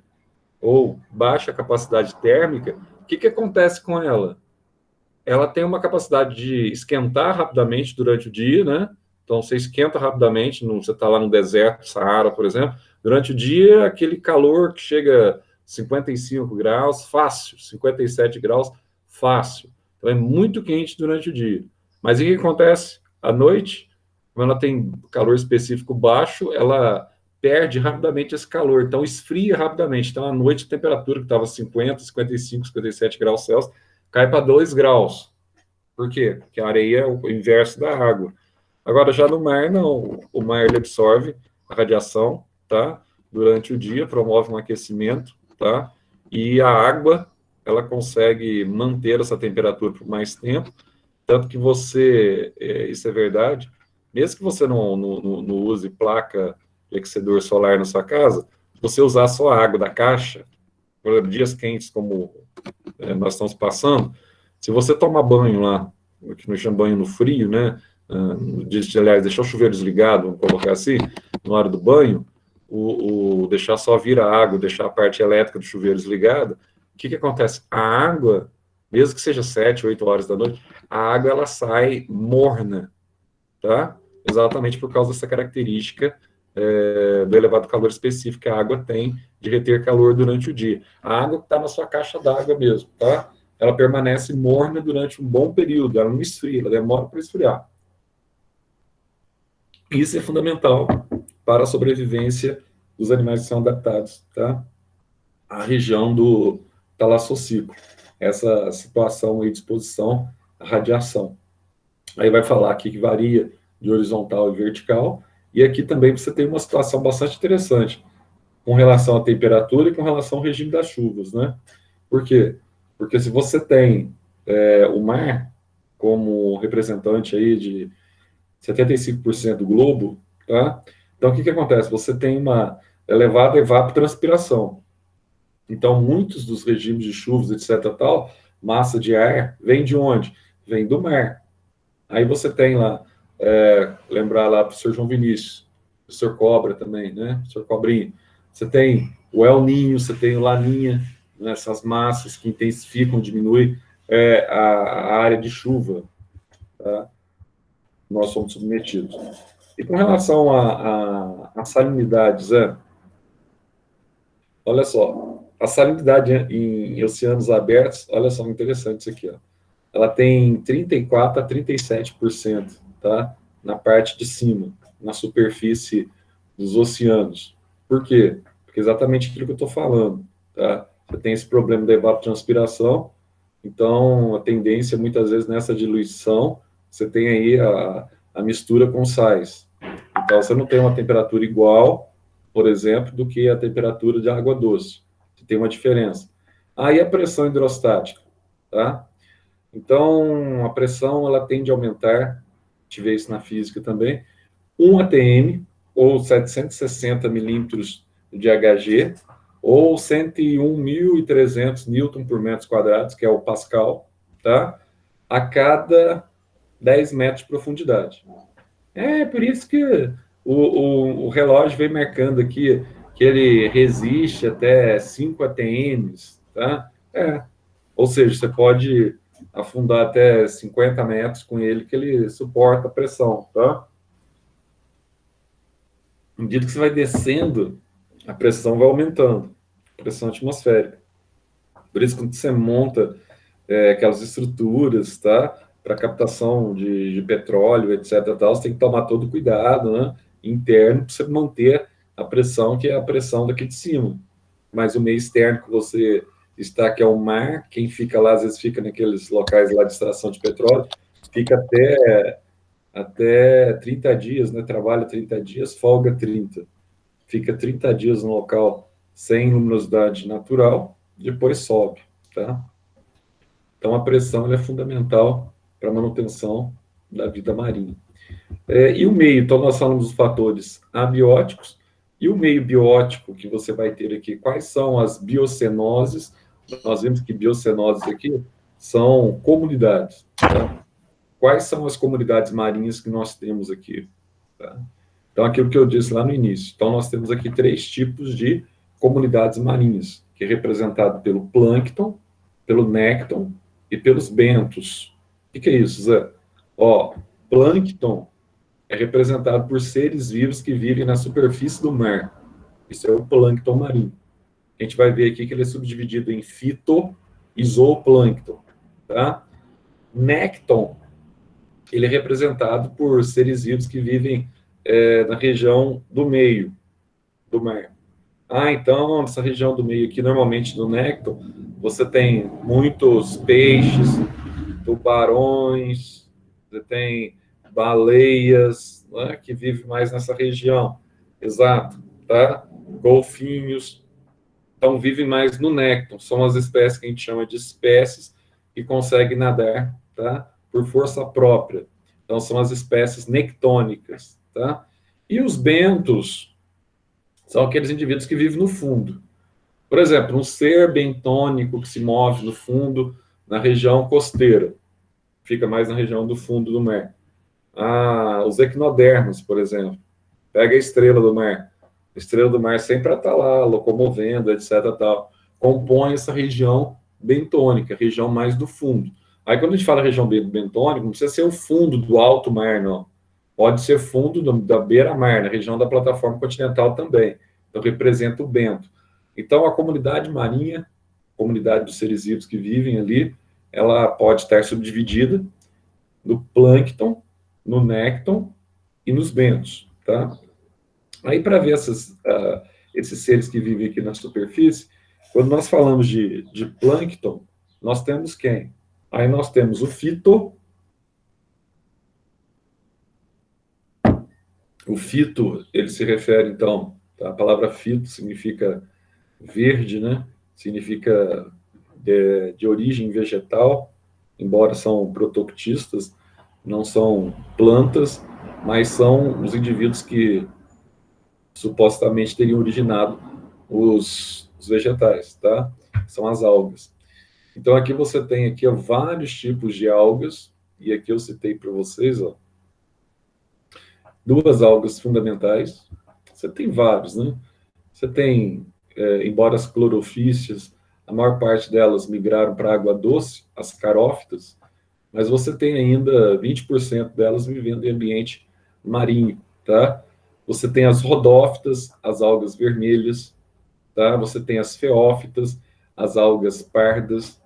ou baixa capacidade térmica, o que acontece com ela? Ela tem uma capacidade de esquentar rapidamente durante o dia, né? Então, você esquenta rapidamente, você está lá no deserto, Saara, por exemplo. Durante o dia, aquele calor que chega a 55 graus, fácil, 57 graus, fácil. Então, é muito quente durante o dia. Mas o que acontece? À noite, quando ela tem calor específico baixo, ela perde rapidamente esse calor, então esfria rapidamente. Então, à noite, a temperatura que estava 50, 55, 57 graus Celsius, cai para 2 graus. Por quê? Porque a areia é o inverso da água. Agora, já no mar, não. O mar ele absorve a radiação, tá? Durante o dia, promove um aquecimento, tá? E a água, ela consegue manter essa temperatura por mais tempo, Tanto que você, isso é verdade, mesmo que você não use placa de aquecedor solar na sua casa, se você usar só a água da caixa, por exemplo, dias quentes como nós estamos passando, se você tomar banho lá, que nós chamamos banho no frio, né? Aliás, deixar o chuveiro desligado, vamos colocar assim, na hora do banho, deixar só vir a água, deixar a parte elétrica do chuveiro desligada, o que acontece? A água, mesmo que seja 7, 8 horas da noite, a água ela sai morna, tá? Exatamente por causa dessa característica do elevado calor específico que a água tem de reter calor durante o dia. A água que está na sua caixa d'água mesmo, tá? Ela permanece morna durante um bom período, ela não esfria, ela demora para esfriar. Isso é fundamental para a sobrevivência dos animais que são adaptados, tá? À região do talassociclo, essa situação aí de exposição à radiação. Aí vai falar aqui que varia de horizontal e vertical, e aqui também você tem uma situação bastante interessante com relação à temperatura e com relação ao regime das chuvas, né? Por quê? Porque se você tem o mar como representante aí de 75% do globo, tá? Então, o que acontece? Você tem uma elevada evapotranspiração. Então, muitos dos regimes de chuvas, etc., tal, massa de ar, vem de onde? Vem do mar. Aí você tem lá, lembrar lá para o senhor João Vinícius, o senhor Cobra também, né? O senhor Cobrinha. Você tem o El Ninho, você tem o Laninha, né? Essas massas que intensificam, diminuem a área de chuva, tá? Nós somos submetidos. E com relação a salinidades, olha só, a salinidade em oceanos abertos, olha só, interessante isso aqui, ó. Ela tem 34% a 37%, tá? Na parte de cima, na superfície dos oceanos. Por quê? Porque é exatamente aquilo que eu estou falando, tá? Você tem esse problema da evapotranspiração, então a tendência, muitas vezes, nessa diluição, você tem aí a mistura com sais. Então, você não tem uma temperatura igual, por exemplo, do que a temperatura de água doce. Você tem uma diferença. Aí a pressão hidrostática, tá? Então, a pressão ela tende a aumentar, a gente vê isso na física também, 1 atm, ou 760 milímetros de Hg, ou 101.300 newton por metros quadrados, que é o Pascal, tá? A cada 10 metros de profundidade. É por isso que o relógio vem marcando aqui que ele resiste até 5 atms, tá? Ou seja, você pode afundar até 50 metros com ele, que ele suporta a pressão, tá? À medida que você vai descendo, a pressão vai aumentando, a pressão atmosférica. Por isso, quando você monta aquelas estruturas, tá? Para captação de petróleo, etc., tal, você tem que tomar todo cuidado, né? Interno, para você manter a pressão, que é a pressão daqui de cima. Mas o meio externo que você está, que é o mar, quem fica lá, às vezes fica naqueles locais lá de extração de petróleo, fica até 30 dias, né? Trabalha 30 dias, folga 30. Fica 30 dias no local sem luminosidade natural, depois sobe, tá? Então, a pressão é fundamental para a manutenção da vida marinha. E o meio, então, nós falamos dos fatores abióticos, e o meio biótico que você vai ter aqui, quais são as biocenoses? Nós vimos que biocenoses aqui são comunidades, tá? Quais são as comunidades marinhas que nós temos aqui? Tá? Então, aquilo que eu disse lá no início. Então, nós temos aqui 3 tipos de comunidades marinhas, que é representado pelo plâncton, pelo nécton e pelos bentos. O que é isso, Zé? Plâncton é representado por seres vivos que vivem na superfície do mar. Isso é o plâncton marinho. A gente vai ver aqui que ele é subdividido em fito e zooplâncton, tá? Nécton, ele é representado por seres vivos que vivem na região do meio do mar. Então, nessa região do meio aqui, normalmente no nécton, você tem muitos peixes, tubarões, você tem baleias, né, que vivem mais nessa região. Exato, tá? Golfinhos. Então, vivem mais no nécton. São as espécies que a gente chama de espécies que conseguem nadar, tá? por força própria. Então, são as espécies nectônicas, tá? E os bentos são aqueles indivíduos que vivem no fundo. Por exemplo, um ser bentônico que se move no fundo, na região costeira, fica mais na região do fundo do mar. Os equinodermos, por exemplo. Pega a estrela do mar. A estrela do mar sempre está lá, locomovendo, etc. Tal. Compõe essa região bentônica, região mais do fundo. Aí, quando a gente fala região bentônica, não precisa ser o fundo do alto mar, não. Pode ser fundo da beira-mar, na região da plataforma continental também. Então, representa o bento. Então, a comunidade marinha, a comunidade dos seres vivos que vivem ali, ela pode estar subdividida no plâncton, no nécton e nos bentos, tá? Aí, para ver esses seres que vivem aqui na superfície, quando nós falamos de plâncton, nós temos quem? Aí nós temos o fito. O fito, ele se refere, então, a palavra fito significa verde, né? Significa de origem vegetal, embora são protoctistas, não são plantas, mas são os indivíduos que supostamente teriam originado os vegetais, tá? São as algas. Então, aqui você tem aqui, ó, vários tipos de algas, e aqui eu citei para vocês, ó, duas algas fundamentais. Você tem vários, né? Você tem, embora as clorofícias, a maior parte delas migraram para água doce, as carófitas, mas você tem ainda 20% delas vivendo em ambiente marinho, tá? Você tem as rodófitas, as algas vermelhas, tá? Você tem as feófitas, as algas pardas.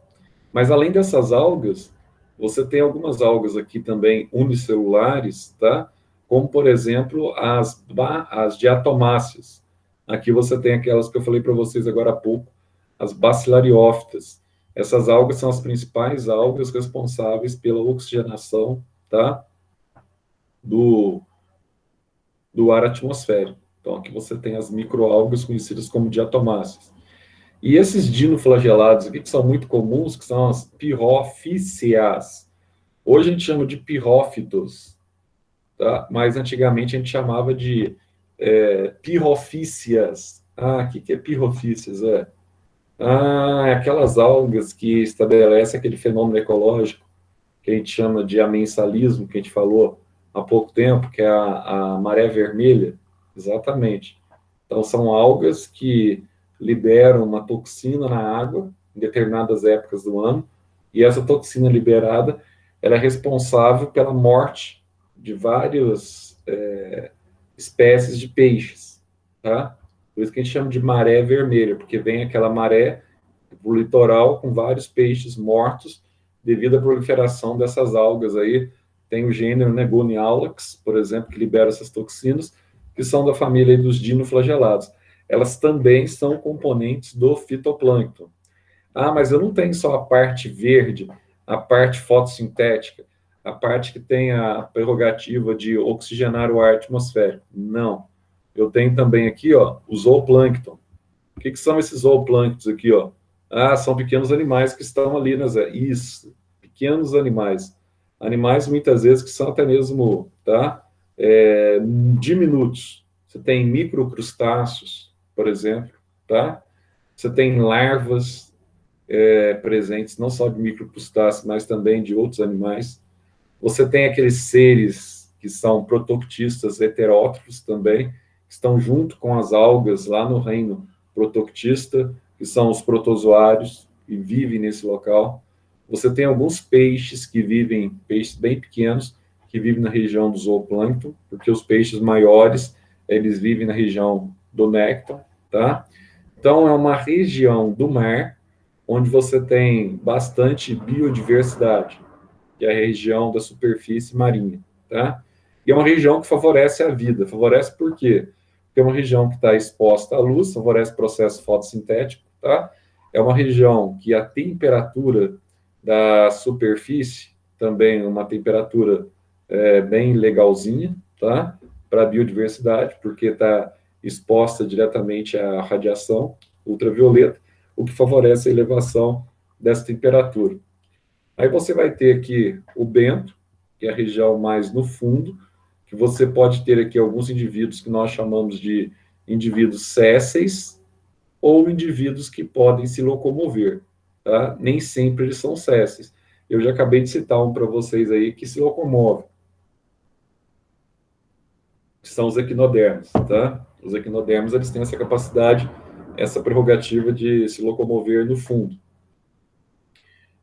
Mas além dessas algas, você tem algumas algas aqui também unicelulares, tá? Como, por exemplo, as diatomáceas. Aqui você tem aquelas que eu falei para vocês agora há pouco, as bacilariófitas. Essas algas são as principais algas responsáveis pela oxigenação, tá? Do ar atmosférico. Então, aqui você tem as microalgas conhecidas como diatomáceas. E esses dinoflagelados aqui, que são muito comuns, que são as pirrófíceas. Hoje a gente chama de pirrófitos, tá? Mas antigamente a gente chamava de pirrofíceas. O que é pirrofíceas? É aquelas algas que estabelecem aquele fenômeno ecológico que a gente chama de amensalismo, que a gente falou há pouco tempo, que é a maré vermelha. Exatamente. Então, são algas que liberam uma toxina na água em determinadas épocas do ano, e essa toxina liberada ela é responsável pela morte de várias espécies de peixes, tá? Por isso que a gente chama de maré vermelha, porque vem aquela maré do litoral com vários peixes mortos devido à proliferação dessas algas aí. Tem o gênero, né, Gonialax, por exemplo, que libera essas toxinas, que são da família dos dinoflagelados. Elas também são componentes do fitoplâncton. Mas eu não tenho só a parte verde, a parte fotossintética, a parte que tem a prerrogativa de oxigenar o ar atmosférico. Não. Eu tenho também aqui, ó, o zooplâncton. O que são esses zooplânctons aqui, ó? São pequenos animais que estão ali, né, Zé? Isso, pequenos animais. Animais, muitas vezes, que são até mesmo, tá? Diminutos. Você tem microcrustáceos, por exemplo, tá? Você tem larvas presentes, não só de microcrustáceos, mas também de outros animais. Você tem aqueles seres que são protoctistas heterótrofos também, que estão junto com as algas lá no reino protoctista, que são os protozoários, e vivem nesse local. Você tem alguns peixes que vivem, peixes bem pequenos, que vivem na região do zooplâncton, porque os peixes maiores, eles vivem na região do nécton, tá? Então, é uma região do mar onde você tem bastante biodiversidade, que é a região da superfície marinha, tá? E é uma região que favorece a vida. Favorece por quê? Porque é uma região que está exposta à luz, favorece o processo fotossintético, tá? É uma região que a temperatura da superfície também é uma temperatura bem legalzinha, tá? Para a biodiversidade, porque está exposta diretamente à radiação ultravioleta, o que favorece a elevação dessa temperatura. Aí você vai ter aqui o bento, que é a região mais no fundo, que você pode ter aqui alguns indivíduos que nós chamamos de indivíduos sésseis ou indivíduos que podem se locomover, tá? Nem sempre eles são sésseis. Eu já acabei de citar um para vocês aí que se locomove, que são os equinodermos, tá? Os equinodermos, eles têm essa capacidade, essa prerrogativa de se locomover no fundo.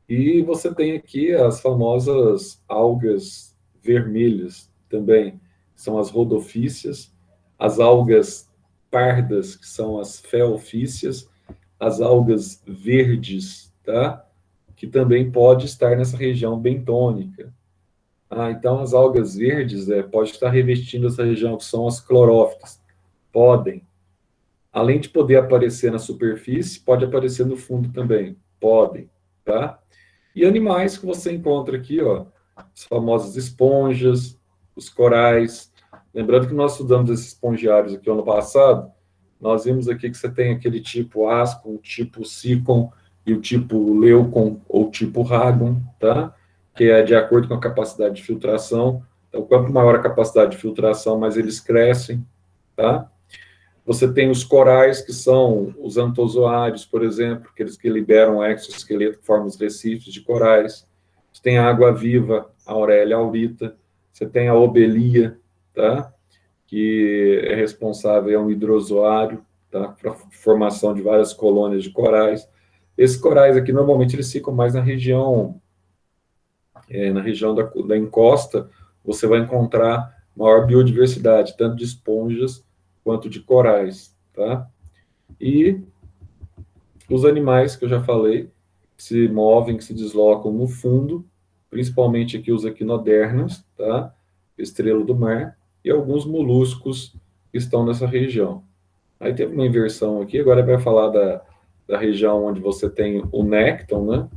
E você tem aqui as famosas algas vermelhas também, que são as rodofícias, as algas pardas, que são as feofícias, as algas verdes, tá? Que também pode estar nessa região bentônica. Então as algas verdes pode estar revestindo essa região, que são as clorófitas. Podem. Além de poder aparecer na superfície, pode aparecer no fundo também. Podem, tá? E animais que você encontra aqui, ó, as famosas esponjas, os corais. Lembrando que nós estudamos esses espongiários aqui ano passado, nós vimos aqui que você tem aquele tipo ascon, o tipo sicon e o tipo leucon ou tipo ragon, tá? Que é de acordo com a capacidade de filtração. Então, quanto maior a capacidade de filtração, mais eles crescem, tá? Você tem os corais, que são os antozoários, por exemplo, aqueles que liberam exoesqueleto, que formam os recifes de corais. Você tem a água-viva, a Aurelia aurita. Você tem a obelia, tá? Que é responsável, é um hidrozoário, tá? Para a formação de várias colônias de corais. Esses corais aqui, normalmente, eles ficam mais na região da encosta. Você vai encontrar maior biodiversidade, tanto de esponjas quanto de corais, tá? E os animais que eu já falei, que se movem, que se deslocam no fundo, principalmente aqui os equinodermos, tá? Estrela do mar, e alguns moluscos que estão nessa região. Aí teve uma inversão aqui, agora vai falar da região onde você tem o nécton, né?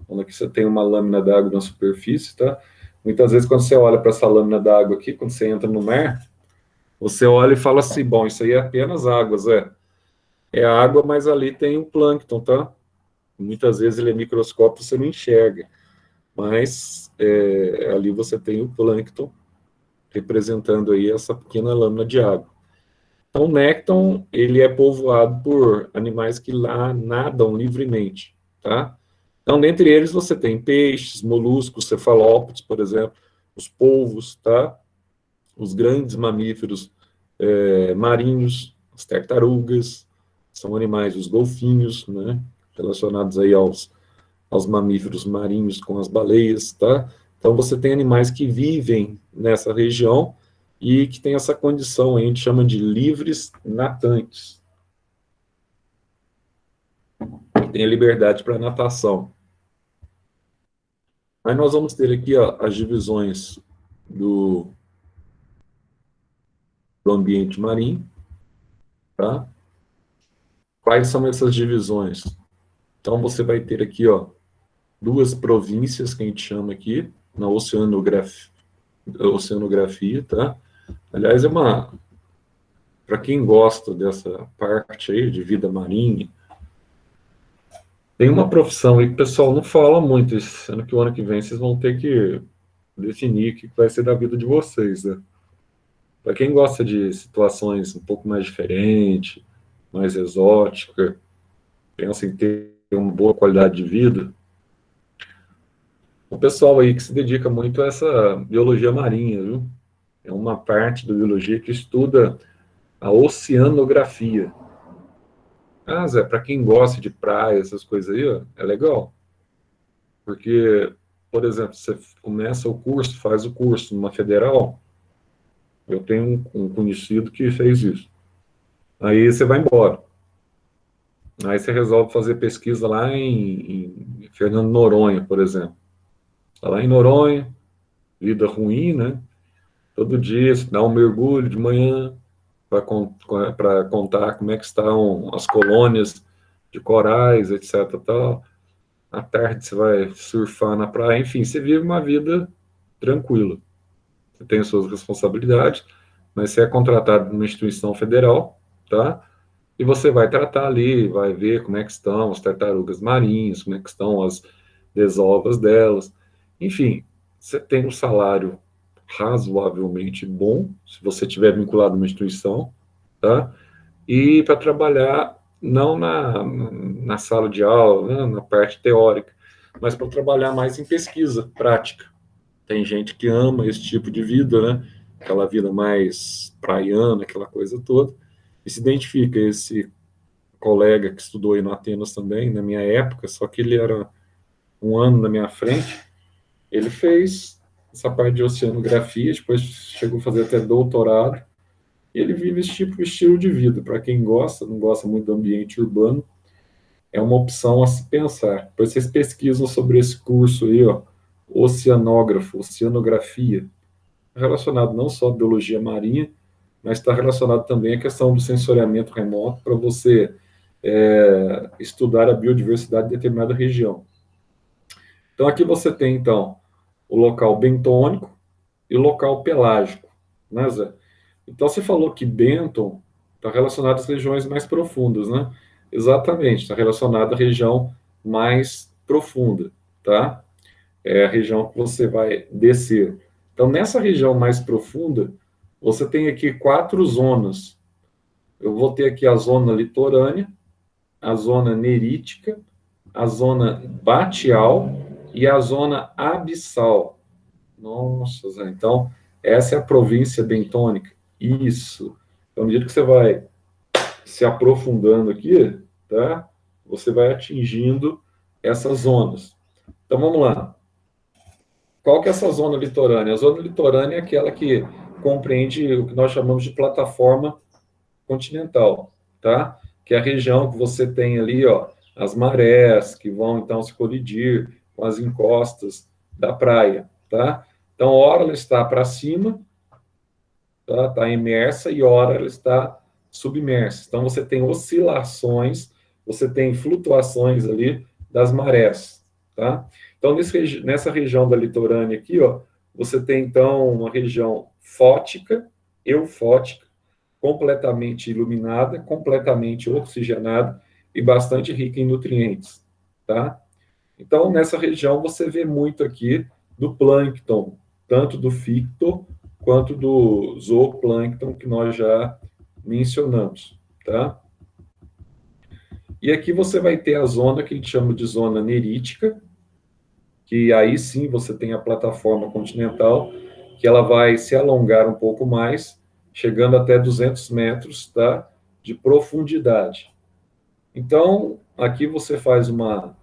Onde você tem uma lâmina d'água na superfície, tá? Muitas vezes, quando você olha para essa lâmina d'água aqui, quando você entra no mar, você olha e fala assim, bom, isso aí é apenas águas, é água, mas ali tem o plâncton, tá? Muitas vezes ele é microscópio, você não enxerga, mas ali você tem o plâncton representando aí essa pequena lâmina de água. Então, o nécton, ele é povoado por animais que lá nadam livremente, tá? Então, dentre eles, você tem peixes, moluscos, cefalópodes, por exemplo, os polvos, tá? Os grandes mamíferos marinhos, as tartarugas, são animais, os golfinhos, né? Relacionados aí aos mamíferos marinhos com as baleias, tá? Então, você tem animais que vivem nessa região e que tem essa condição, a gente chama de livres natantes. Tem a liberdade para natação. Aí nós vamos ter aqui as divisões do ambiente marinho, tá? Quais são essas divisões? Então, você vai ter aqui, duas províncias que a gente chama aqui, na oceanografia, tá? Aliás, para quem gosta dessa parte aí de vida marinha, tem uma profissão aí que o pessoal não fala muito, sendo que o ano que vem vocês vão ter que definir o que vai ser da vida de vocês, né? Para quem gosta de situações um pouco mais diferentes, mais exóticas, pensa em ter uma boa qualidade de vida, o pessoal aí que se dedica muito a essa biologia marinha, viu? É uma parte da biologia que estuda a oceanografia. Zé, para quem gosta de praia, essas coisas aí, é legal. Porque, por exemplo, você começa o curso, faz o curso numa federal, eu tenho um conhecido que fez isso. Aí você vai embora. Aí você resolve fazer pesquisa lá em Fernando Noronha, por exemplo. Está lá em Noronha, vida ruim, né? Todo dia você dá um mergulho de manhã para contar como é que estão as colônias de corais, etc. Tal. À tarde você vai surfar na praia, enfim, você vive uma vida tranquila. Você tem as suas responsabilidades, mas você é contratado numa instituição federal, tá? E você vai tratar ali, vai ver como é que estão as tartarugas marinhas, como é que estão as desovas delas. Enfim, você tem um salário razoavelmente bom, se você estiver vinculado a uma instituição, tá? E para trabalhar não na sala de aula, né, na parte teórica, mas para trabalhar mais em pesquisa prática. Tem gente que ama esse tipo de vida, né? Aquela vida mais praiana, aquela coisa toda, e se identifica. Esse colega que estudou aí no Atenas também, na minha época, só que ele era um ano na minha frente, ele fez essa parte de oceanografia, depois chegou a fazer até doutorado, e ele vive esse tipo de estilo de vida. Para quem gosta, não gosta muito do ambiente urbano, é uma opção a se pensar. Depois vocês pesquisam sobre esse curso aí, ó, oceanógrafo, oceanografia, relacionado não só à biologia marinha, mas está relacionado também à questão do sensoriamento remoto para você estudar a biodiversidade de determinada região. Então, aqui você tem, então, o local bentônico e o local pelágico, né, Zé? Então, você falou que Bênton está relacionado às regiões mais profundas, né? Exatamente, está relacionado à região mais profunda, tá? É a região que você vai descer. Então, nessa região mais profunda, você tem aqui 4 zonas. Eu vou ter aqui a zona litorânea, a zona nerítica, a zona batial e a zona abissal. Nossa, Zé, então, essa é a província bentônica. Isso. Então, à medida que você vai se aprofundando aqui, tá? Você vai atingindo essas zonas. Então, vamos lá. Qual que é essa zona litorânea? A zona litorânea é aquela que compreende o que nós chamamos de plataforma continental, tá? Que é a região que você tem ali, ó, as marés que vão então se colidir com as encostas da praia, tá? Então, ora ela está para cima, tá? Está imersa, e ora ela está submersa. Então, você tem oscilações, você tem flutuações ali das marés, tá? Então, nessa região da litorânea aqui, ó, você tem, então, uma região fótica, eufótica, completamente iluminada, completamente oxigenada e bastante rica em nutrientes, tá? Então, nessa região, você vê muito aqui do plâncton, tanto do ficto quanto do zooplâncton, que nós já mencionamos, tá? E aqui você vai ter a zona que a gente chama de zona nerítica, que aí sim você tem a plataforma continental, que ela vai se alongar um pouco mais, chegando até 200 metros, tá, de profundidade. Então, aqui você faz uma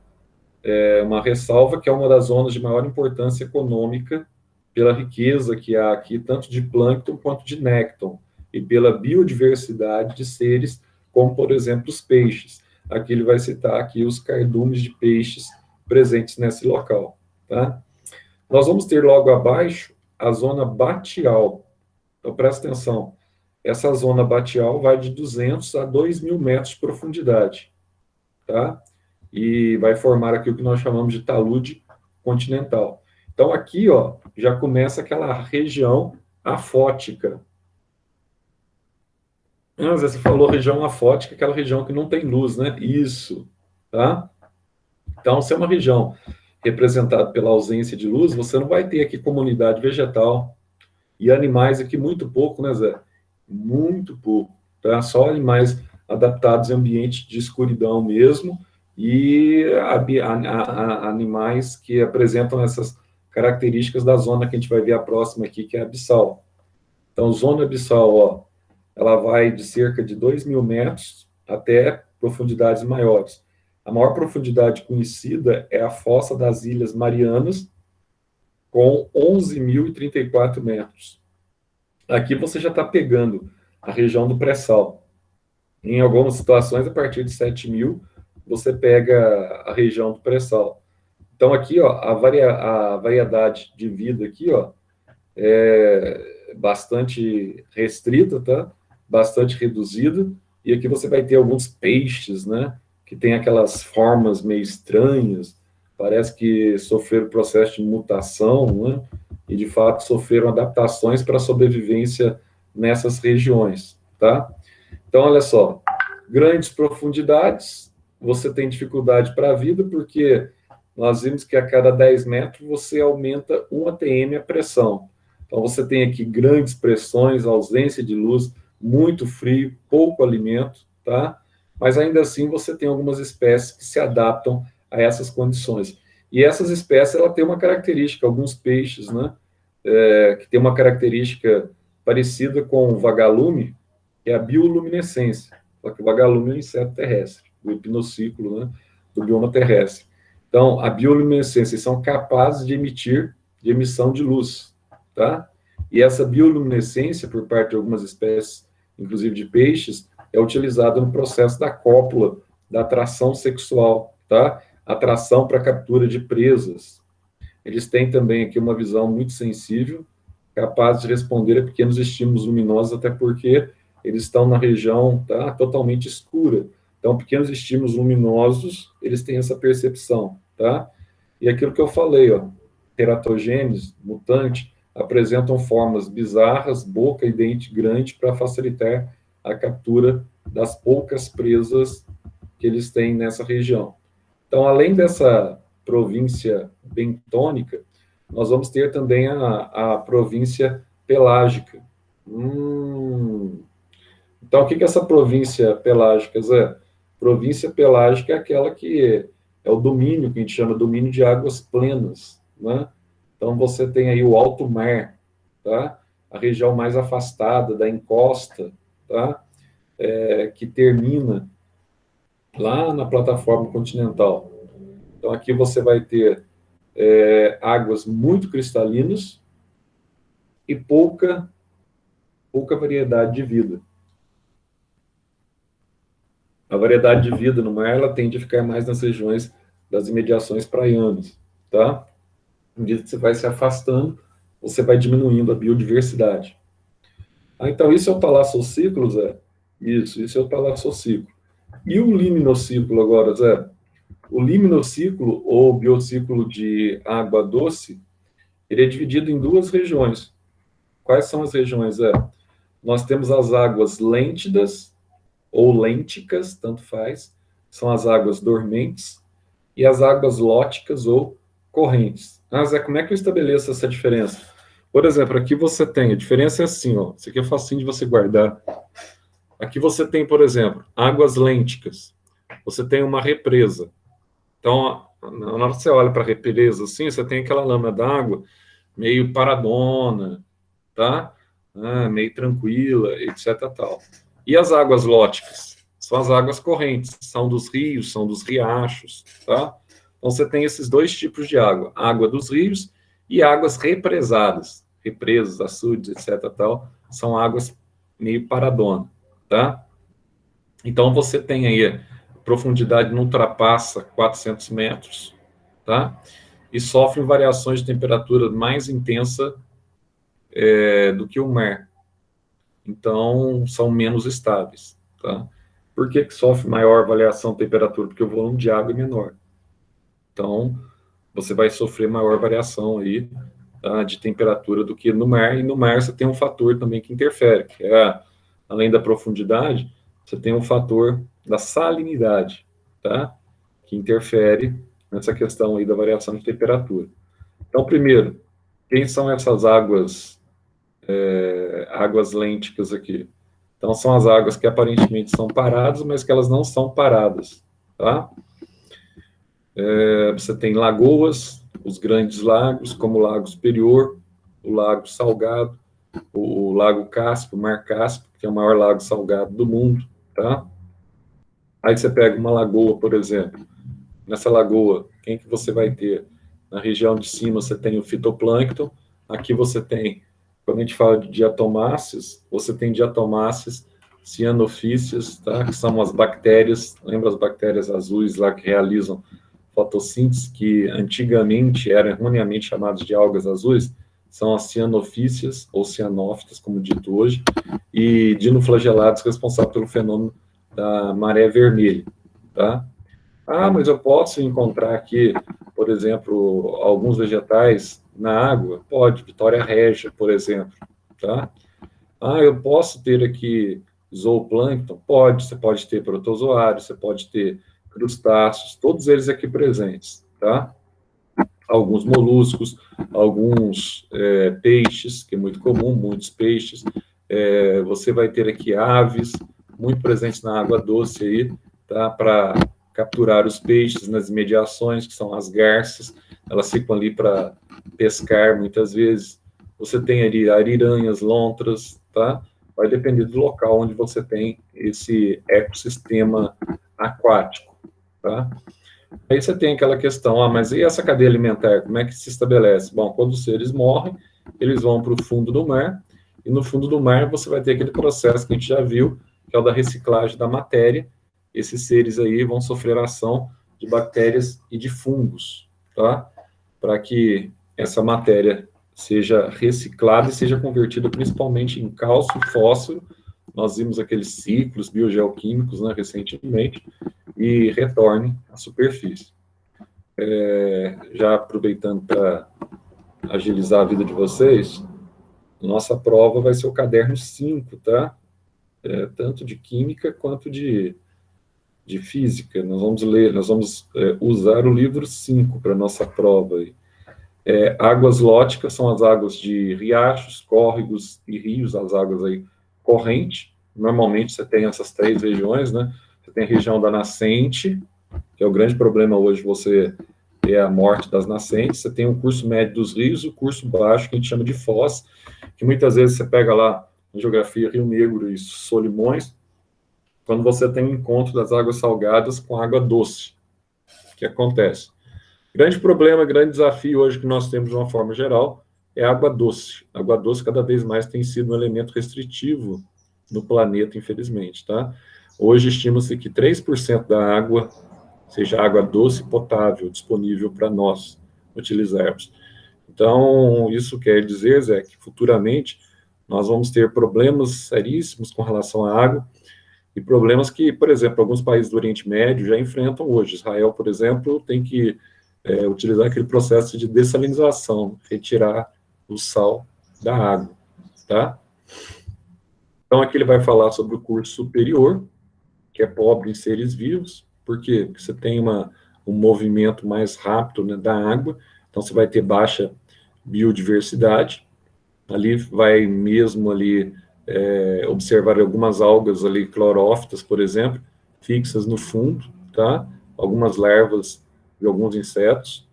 ressalva que é uma das zonas de maior importância econômica pela riqueza que há aqui, tanto de plâncton quanto de nécton, e pela biodiversidade de seres, como, por exemplo, os peixes. Aqui ele vai citar aqui os cardumes de peixes presentes nesse local, tá? Nós vamos ter logo abaixo a zona batial. Então, presta atenção. Essa zona batial vai de 200 a 2.000 metros de profundidade, tá? E vai formar aqui o que nós chamamos de talude continental. Então, aqui, ó, já começa aquela região afótica. Às vezes você falou região afótica, aquela região que não tem luz, né? Isso, tá? Então, se é uma região representada pela ausência de luz, você não vai ter aqui comunidade vegetal e animais aqui muito pouco, né, Zé? Muito pouco, tá? Só animais adaptados em ambiente de escuridão mesmo, e animais que apresentam essas características da zona que a gente vai ver a próxima aqui, que é a abissal. Então, zona abissal, ó, ela vai de cerca de 2.000 metros até profundidades maiores. A maior profundidade conhecida é a Fossa das Ilhas Marianas, com 11.034 metros. Aqui você já está pegando a região do pré-sal. Em algumas situações, a partir de 7.000, você pega a região do pré-sal. Então, aqui, ó, a variedade de vida aqui, ó, é bastante restrita, tá? Bastante reduzida. E aqui você vai ter alguns peixes, né? Que tem aquelas formas meio estranhas, parece que sofreram processo de mutação, né? E, de fato, sofreram adaptações para a sobrevivência nessas regiões, tá? Então, olha só, grandes profundidades, você tem dificuldade para a vida, porque nós vimos que a cada 10 metros você aumenta 1 atm a pressão. Então, você tem aqui grandes pressões, ausência de luz, muito frio, pouco alimento, tá? Mas ainda assim você tem algumas espécies que se adaptam a essas condições. E essas espécies, ela tem uma característica, alguns peixes, né? Que tem uma característica parecida com o vagalume, que é a bioluminescência. Só que o vagalume é um inseto terrestre, o hipnociclo, né, do bioma terrestre. Então, a bioluminescência, são capazes de emissão de luz, tá? E essa bioluminescência, por parte de algumas espécies, inclusive de peixes, é utilizada no processo da cópula, da atração sexual, tá? Atração para captura de presas. Eles têm também aqui uma visão muito sensível, capaz de responder a pequenos estímulos luminosos, até porque eles estão na região, tá, totalmente escura. Então, pequenos estímulos luminosos, eles têm essa percepção, tá? E aquilo que eu falei, ó, teratogênese, mutante, apresentam formas bizarras, boca e dente grande, para facilitar a captura das poucas presas que eles têm nessa região. Então, além dessa província bentônica, nós vamos ter também a província pelágica. Então, o que é essa província pelágica, Zé? Província pelágica é aquela que é o domínio, que a gente chama domínio de águas plenas, né? Então, você tem aí o alto mar, tá? A região mais afastada da encosta, tá? Que termina lá na plataforma continental. Então, aqui você vai ter águas muito cristalinas e pouca variedade de vida. A variedade de vida no mar, ela tende a ficar mais nas regiões das imediações praianas, tá? À medida que você vai se afastando, você vai diminuindo a biodiversidade. Então, isso é o talassociclo, Zé? Isso é o talassociclo. E o liminociclo agora, Zé? O liminociclo, ou biociclo de água doce, ele é dividido em duas regiões. Quais são as regiões, Zé? Nós temos as águas lêntidas, ou lênticas, tanto faz, são as águas dormentes, e as águas lóticas ou correntes. Ah, Zé, como é que eu estabeleço essa diferença? Por exemplo, aqui você tem, a diferença é assim, ó, isso aqui é facinho de você guardar. Aqui você tem, por exemplo, águas lênticas. Você tem uma represa. Então, na hora que você olha para a represa assim, você tem aquela lâmina d'água meio paradona, tá? Meio tranquila, etc. Tal. E as águas lóticas? São as águas correntes, são dos rios, são dos riachos, tá? Então, você tem esses dois tipos de água, água dos rios e águas represadas, represas, açudes, etc. Tal, são águas meio paradona, tá? Então, você tem aí, a profundidade não ultrapassa 400 metros, tá? E sofre variações de temperatura mais intensa do que o mar. Então, são menos estáveis, tá? Por que sofre maior variação de temperatura? Porque o volume de água é menor. Então, você vai sofrer maior variação aí, tá, de temperatura do que no mar, e no mar você tem um fator também que interfere, que é, além da profundidade, você tem um fator da salinidade, tá? Que interfere nessa questão aí da variação de temperatura. Então, primeiro, quem são essas águas lênticas aqui? Então, são as águas que aparentemente são paradas, mas que elas não são paradas, tá? Você tem lagoas, os grandes lagos, como o Lago Superior, o Lago Salgado, o Lago Cáspio, o Mar Cáspio, que é o maior lago salgado do mundo, tá? Aí você pega uma lagoa, por exemplo. Nessa lagoa, quem que você vai ter? Na região de cima você tem o fitoplâncton, aqui você tem, quando a gente fala de diatomáceas, você tem diatomáceas cianofícias, tá? Que são as bactérias, lembra as bactérias azuis lá que realizam fotossíntese, que antigamente eram erroneamente chamadas de algas azuis? São as cianofícias, ou cianófitas, como dito hoje, e dinoflagelados responsáveis pelo fenômeno da maré vermelha, tá? Ah, mas eu posso encontrar aqui, por exemplo, alguns vegetais na água? Pode, Vitória régia, por exemplo, tá? Ah, eu posso ter aqui zooplâncton? Pode, você pode ter protozoários, você pode ter crustáceos, todos eles aqui presentes, tá? alguns moluscos, alguns peixes, que é muito comum, muitos peixes. Você vai ter aqui aves, muito presentes na água doce aí, tá? Para capturar os peixes nas imediações, que são as garças, elas ficam ali para pescar muitas vezes. Você tem ali ariranhas, lontras, tá? Vai depender do local onde você tem esse ecossistema aquático, tá? Aí você tem aquela questão, mas e essa cadeia alimentar, como é que se estabelece? Bom, quando os seres morrem, eles vão para o fundo do mar, e no fundo do mar você vai ter aquele processo que a gente já viu, que é o da reciclagem da matéria. Esses seres aí vão sofrer a ação de bactérias e de fungos, tá? Para que essa matéria seja reciclada e seja convertida principalmente em cálcio e fósforo. Nós vimos aqueles ciclos biogeoquímicos, né, recentemente, e retorne à superfície. Já aproveitando para agilizar a vida de vocês, nossa prova vai ser o caderno 5, tá? Tanto de química quanto de física. Nós vamos ler, nós vamos usar o livro 5 para nossa prova aí. Águas lóticas são as águas de riachos, córregos e rios, as águas aí corrente. Normalmente você tem essas 3 regiões, né? Você tem a região da nascente, que é o grande problema hoje, você ter a morte das nascentes. Você tem o curso médio dos rios, o curso baixo, que a gente chama de foz, que muitas vezes você pega lá em geografia Rio Negro e Solimões, quando você tem um encontro das águas salgadas com água doce. O que acontece? Grande problema, grande desafio hoje que nós temos de uma forma geral é a água doce. A água doce cada vez mais tem sido um elemento restritivo no planeta, infelizmente, tá? Hoje estima-se que 3% da água seja água doce potável, disponível para nós utilizarmos. Então, isso quer dizer, Zé, que futuramente nós vamos ter problemas seríssimos com relação à água, e problemas que, por exemplo, alguns países do Oriente Médio já enfrentam hoje. Israel, por exemplo, tem que utilizar aquele processo de dessalinização, retirar o sal da água, tá? Então, aqui ele vai falar sobre o curso superior, que é pobre em seres vivos. Por quê? Porque você tem um movimento mais rápido, né, da água, então você vai ter baixa biodiversidade. Ali vai mesmo ali observar algumas algas ali, clorófitas, por exemplo, fixas no fundo, tá? Algumas larvas de alguns insetos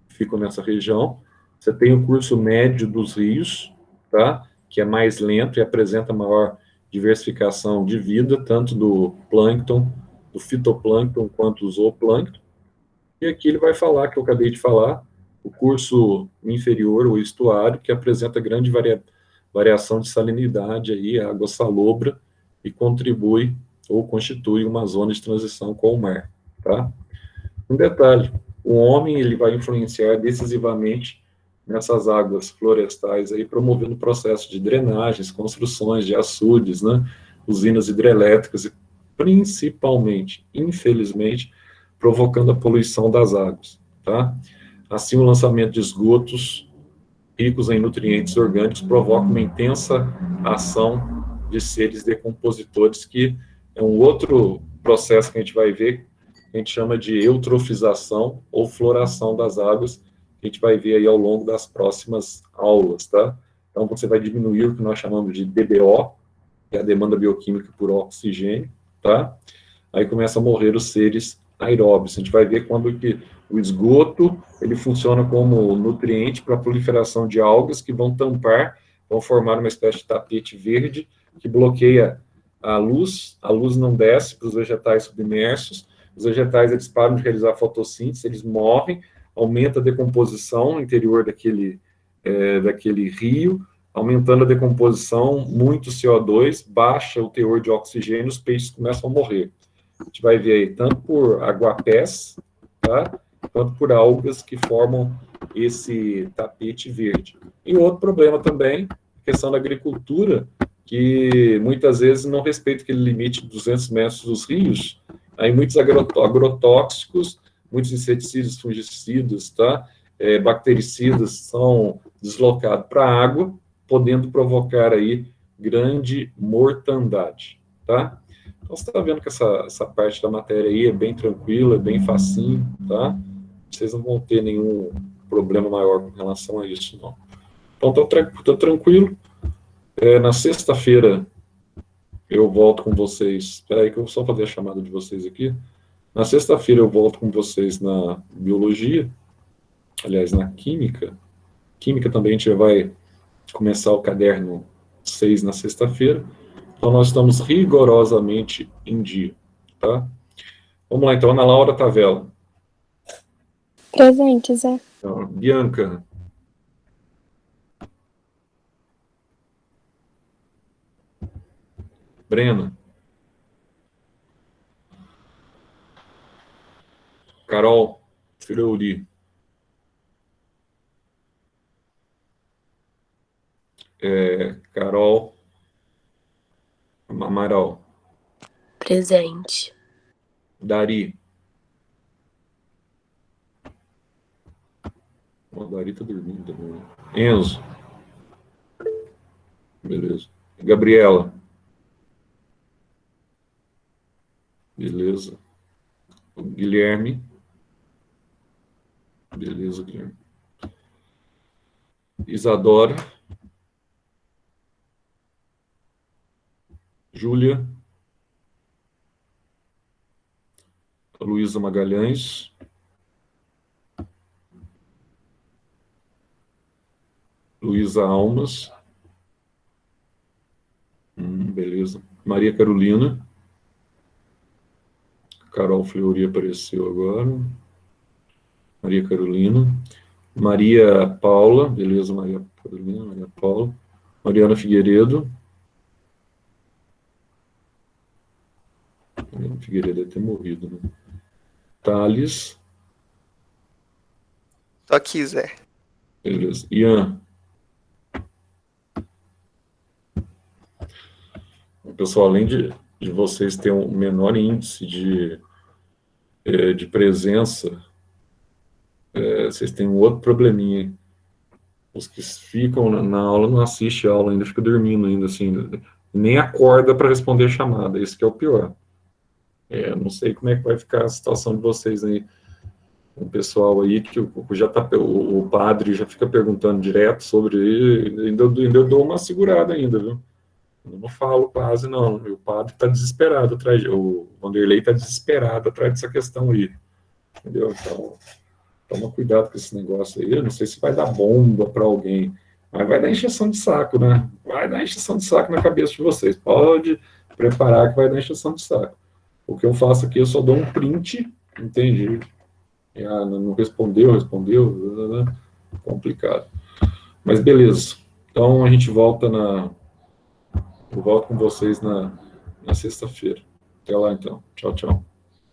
ficam nessa região. Você tem o curso médio dos rios, tá? Que é mais lento e apresenta maior diversificação de vida, tanto do plâncton, do fitoplâncton, quanto do zooplâncton. E aqui ele vai falar, que eu acabei de falar, o curso inferior, o estuário, que apresenta grande variação de salinidade, aí, água salobra, e contribui ou constitui uma zona de transição com o mar, tá? Um detalhe, o homem ele vai influenciar decisivamente nessas águas florestais, aí, promovendo o processo de drenagens, construções de açudes, né, usinas hidrelétricas, e principalmente, infelizmente, provocando a poluição das águas, tá? Assim, o lançamento de esgotos ricos em nutrientes orgânicos provoca uma intensa ação de seres decompositores, que é um outro processo que a gente vai ver, que a gente chama de eutrofização ou floração das águas, que a gente vai ver aí ao longo das próximas aulas, tá? Então, você vai diminuir o que nós chamamos de DBO, que é a demanda bioquímica por oxigênio, tá? Aí começa a morrer os seres aeróbios. A gente vai ver quando que o esgoto ele funciona como nutriente para a proliferação de algas que vão tampar, vão formar uma espécie de tapete verde que bloqueia a luz não desce para os vegetais submersos, os vegetais eles param de realizar fotossíntese, eles morrem, aumenta a decomposição no interior daquele rio, aumentando a decomposição, muito CO2, baixa o teor de oxigênio, os peixes começam a morrer. A gente vai ver aí tanto por aguapés, tá? Quanto por algas que formam esse tapete verde. E outro problema também, a questão da agricultura, que muitas vezes não respeita aquele limite de 200 metros dos rios. Aí muitos agrotóxicos, muitos inseticidas, fungicidas, tá? Bactericidas são deslocados para a água, podendo provocar aí grande mortandade, tá? Então, você está vendo que essa parte da matéria aí é bem tranquila, é bem facinho, tá? Vocês não vão ter nenhum problema maior com relação a isso, não. Então, tá tranquilo. Na sexta-feira, eu volto com vocês. Espera aí que eu vou só fazer a chamada de vocês aqui. Na sexta-feira, eu volto com vocês na biologia, aliás, na química. Química também, a gente vai começar o caderno 6 na sexta-feira. Então, nós estamos rigorosamente em dia, tá? Vamos lá, então, Ana Laura Tavella. Presente, Zé. Então, Bianca. Brena. Carol Fleury. Carol Amaral. Presente. Dari. O Dari tá dormindo também. Enzo. Beleza. Gabriela. Beleza. O Guilherme. Beleza, Guilherme. Isadora. Júlia. Luísa Magalhães. Luísa Almas. Beleza. Maria Carolina. Carol Fleury apareceu agora. Maria Carolina. Maria Paula. Beleza, Maria Carolina, Maria Paula. Mariana Figueiredo. Mariana Figueiredo deve ter morrido, né? Thales. Tô aqui, Zé. Beleza. Ian. Pessoal, além de vocês terem um menor índice de presença, vocês têm um outro probleminha. Os que ficam na aula não assistem a aula ainda, fica dormindo ainda, assim, nem acorda para responder a chamada. Esse que é o pior. Não sei como é que vai ficar a situação de vocês aí. O pessoal aí que já tá, o padre já fica perguntando direto sobre, ainda eu dou uma segurada ainda, viu? Eu não falo quase, não. O padre está desesperado atrás, o Vanderlei está desesperado atrás dessa questão aí. Entendeu? Então, toma cuidado com esse negócio aí. Eu não sei se vai dar bomba para alguém, mas vai dar encheção de saco, né? Vai dar encheção de saco na cabeça de vocês. Pode preparar que vai dar encheção de saco. O que eu faço aqui, eu só dou um print, entende? Não respondeu, complicado. Mas beleza. Então, a gente volta eu volto com vocês na sexta-feira. Até lá, então. Tchau, tchau.